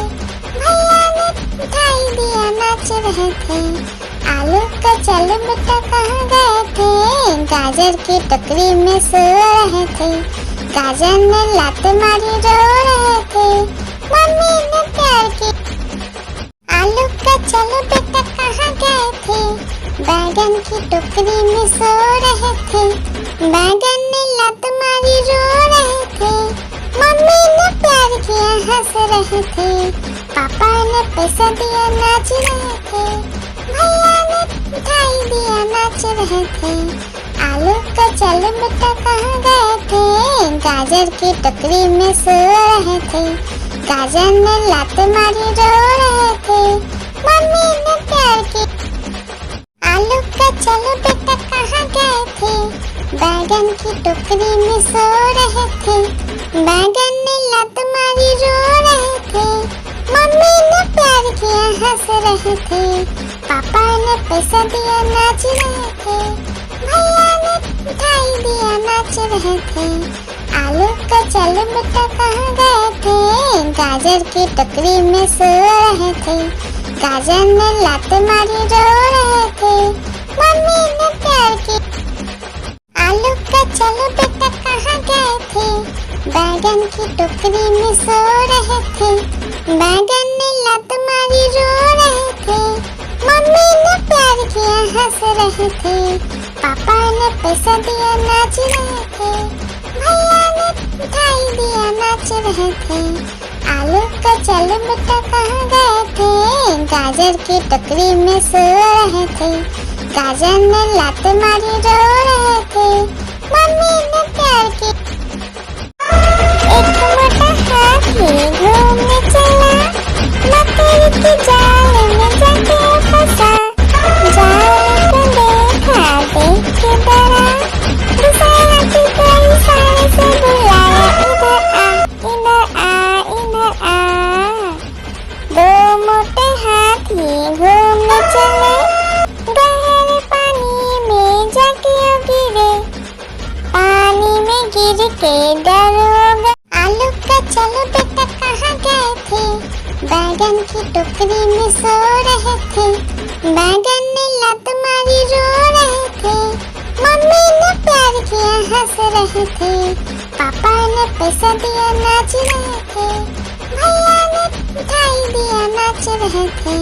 भैया ने मिठाई दिया नाच रहे थे। आलू का चलो बेटा कहाँ गए थे? गाजर की टोकरी में सो रहे थे। गाजर ने लात मारी रो रहे थे। मम्मी ने प्यार की। आलू का चलो बेटा कहाँ गए थे? बैगन की टोकरी में सो रहे थे। बैगन ने लात मारी रो रहे थे। मम्मी ने प्यार किया हंस रहे थे। पापा ने पैसा दिया नाच रहे थे। भैया ने मिठाई दिया नाच रहे थे। आलू का चलो बेटा कहाँ गए थे? गाजर की टोकरी में सो रहे थे। गाजर ने लात मारी रो रहे थे। मम्मी ने प्यार की। आलू का चलो बेटा कहाँ गए थे? बैगन की टोकरी में सो रहे थे। बैगन ने लात मारी रो रहे थे। मम्मी ने प्यार किया हंस रहे थे। पापा ने पैसा दिया नाच रहे थे। भैया ने मिठाई दिया नाच रहे थे। आलू का चलो बेटा कहाँ गए थे? गाजर की टोकरी में सो रहे थे। गाजर ने लात मारी रो रहे थे। मम्मी ने प्यार की। आलू का चलो बेटा कहाँ गए थे? बैगन की टोकरी में सो रहे थे। बैगन ने लात मारी रो रहे थे। मम्मी ने प्यार किया हंस रहे थे। पापा ने पैसा दिया नाच रहे थे। भैया ने मिठाई दिया नाच रहे थे। आलू का चलो बेटा कहाँ गए थे? गाजर की टोकरी में सो रहे थे। गाजर ने लात मारी रो रहे थे। मम्मी ने प्यार की। एक मोटा हाथी घूमने चला। मकड़ी के जाल में जाके फंसा। जाल को देखा देख के डरा। दूसरे हाथी को इशारे से बुलाया, इधर आ, इधर आ, इधर आ। दो मोटे हाथी घूमने चले। गहरे पानी में जाके गिरे। पानी में गिर के डर हो गया। आलू का चलो बेटा कहाँ गए थे? बैगन की टोकरी में सो रहे थे। बैगन ने लात मारी रो रहे थे। मम्मी ने प्यार किया हंस रहे थे। पापा ने पैसा दिया नाच रहे थे। भैया ने मिठाई दिया नाच रहे थे।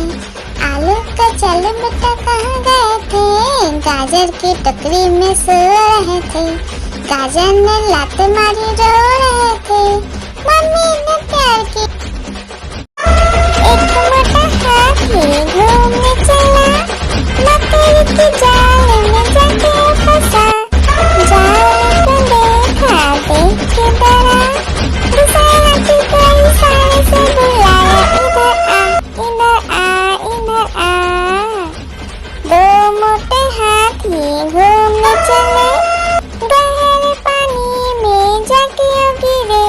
आलू का चलो बेटा कहाँ गए थे? गाजर की टोकरी में सो रहे थे। गाजर ने लात मारी रो रहे थे। मम्मी ने प्यार की। एक मोटा हाथी घूमने चला। मकड़ी के जाल में जाके फंसा। जाल को देखा देख के डरा। दूसरे हाथी को इशारे से बुलाया, इधर आ, इधर आ, इधर आ। दो मोटे हाथी घूमने चले। गहरे पानी में जाके गिरे।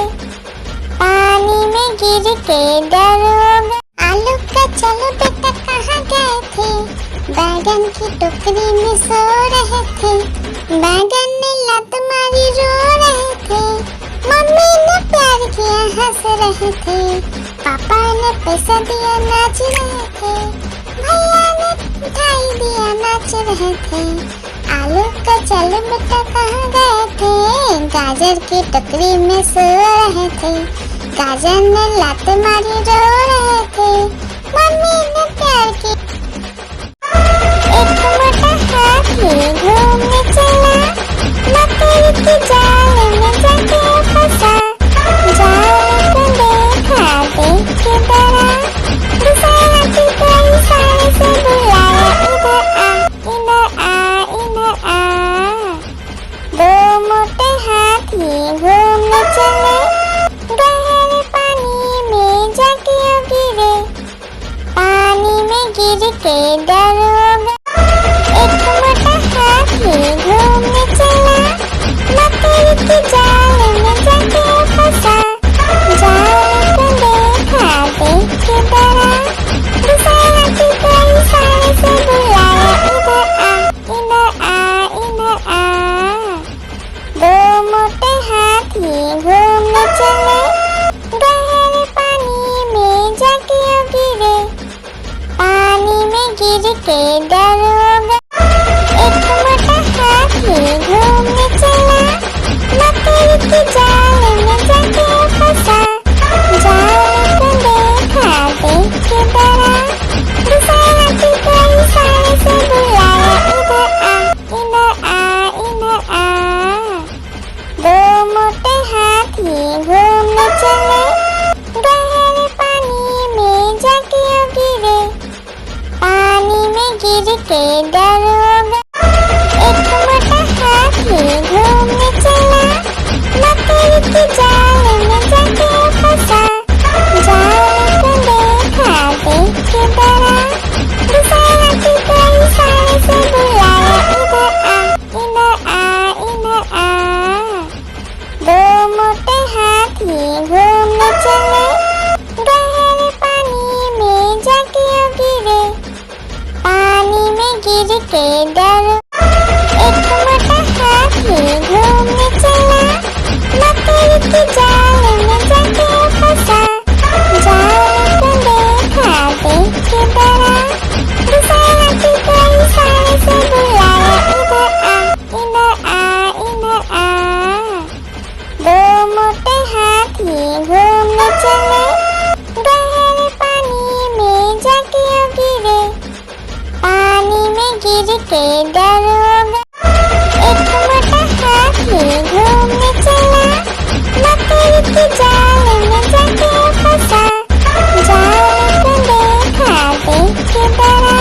पानी में गिर के डर हो गया। आलू का चलो बेटा कहाँ गए थे? बैगन की टोकरी में सो रहे थे। बैगन ने लात मारी रो रहे थे। मम्मी ने प्यार किया हंस रहे थे। पापा ने पैसा दिया नाच रहे थे। भैया ने मिठाई दिया नाच रहे थे। आलू का चलो बेटा कहाँ गए थे? गाजर की टोकरी में सो रहे थे। गाजर ने लात मारी रो रहे थे। मम्मी ने प्यार की। एक मोटा हाथी घूमने चला। मकड़ी के जाल में जाके फंसा। चले, गहरे पानी में जाके गिरे, पानी में गिर के डर हो गया। एक मोटा हाथी घूमने चला, मकड़ी की जाल में जाके फंसा, जाल को देखा देख के डरा, दूसरे हाथी को इशारे से बुलाया, इधर आ, इधर आ, इधर आ। दो मोटे हाथी घूमने चले, गहरे पानी में जाके गिरे, पानी में गिर के डर हो गया। एक मोटा हाथी घूमने चला, मकड़ी की जाल में जाके फंसा, जाल को देखा देख के डरा, दूसरे हाथी को इशारे से बुलाया, इधर आ, इधर आ, इधर आ। दो मोटे हाथी घूमने चले, गहरे पानी में जाके गिरे, पानी में गिर के डर। एक मोटा हाथी घूमने चला, मकड़ी की जाल में जाके फंसा, जाल को देखा देख के डरा, दूसरे हाथी को इशारे से बुलाया, इधर आ, इधर आ, इधर आ। दो मोटे हाथी घूमने चले, गहरे पानी में जाके गिरे, पानी में गिर के डर हो गया। एक मोटा हाथी घूमने चला, मकड़ी की जाल में जाके फंसा, जाल को देखा देख के डरा,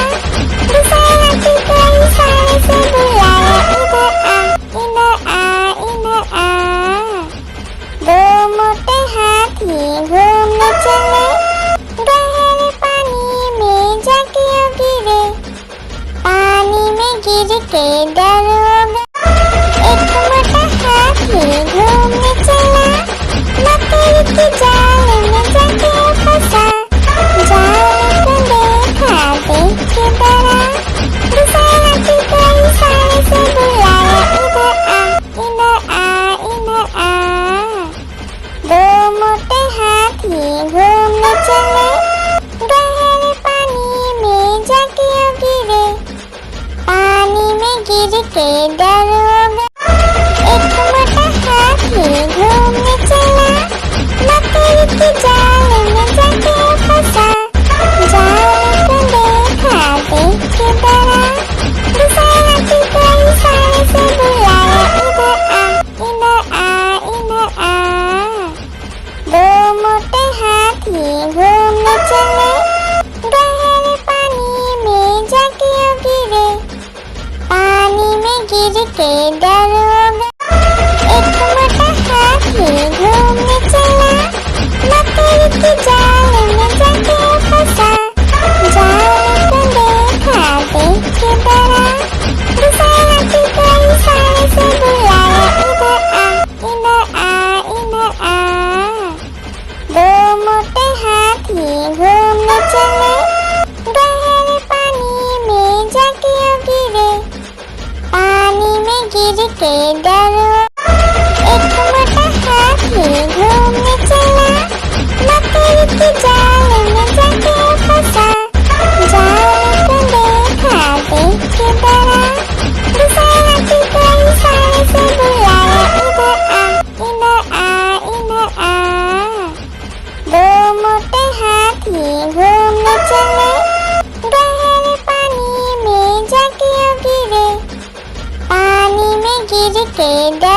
दूसरे हाथी को इशारे से बुलाया, इधर आ, इधर आ, इधर आ। दो मोटे हाथी घूमने चले, गहरे पानी में जाके गिरे, पानी में गिर के डर हो गया। एक मोटा हाथी घूमने चला, मकड़ी की जाल में जाके फंसा, जाल को देखा देख के डरा, दूसरे हाथी को इशारे से बुलाया, इधर आ, इधर आ। दो मोटे हाथी घूमने चले, गहरे पानी में जाके गिरे, पानी में गिर के डर हो गया। एक मोटा हाथी घूमने चला, मकड़ी की जाल में जाके फंसा, जाल को देखा देख के डरा, दूसरे हाथी को इशारे से बुलाया, इधर आ, इधर आ। दो मोटे हाथी घूमने चले, गहरे पानी में जाके गिरे, पानी में गिर के डर हो गया। एक मोटा हाथी घूमने चला, मकड़ी की जाल में जाके फंसा, जाल को देखा देख के डरा, दूसरे हाथी को इशारे से बुलाया, इधर आ, इधर आ। दो मोटे हाथी घूमने चले, गहरे पानी में जाके गिरे, पानी में गिर के डर हो। एक मोटा हाथी घूमने चला, मकड़ी की जाल में जाके फंसा, जाल को देखा देख के डरा, दूसरे हाथी को इशारे से बुलाया, इधर आ, इधर आ। दो मोटे हाथी घूमने चले, गहरे पानी में जाके गिरे, पानी में गिर के डर।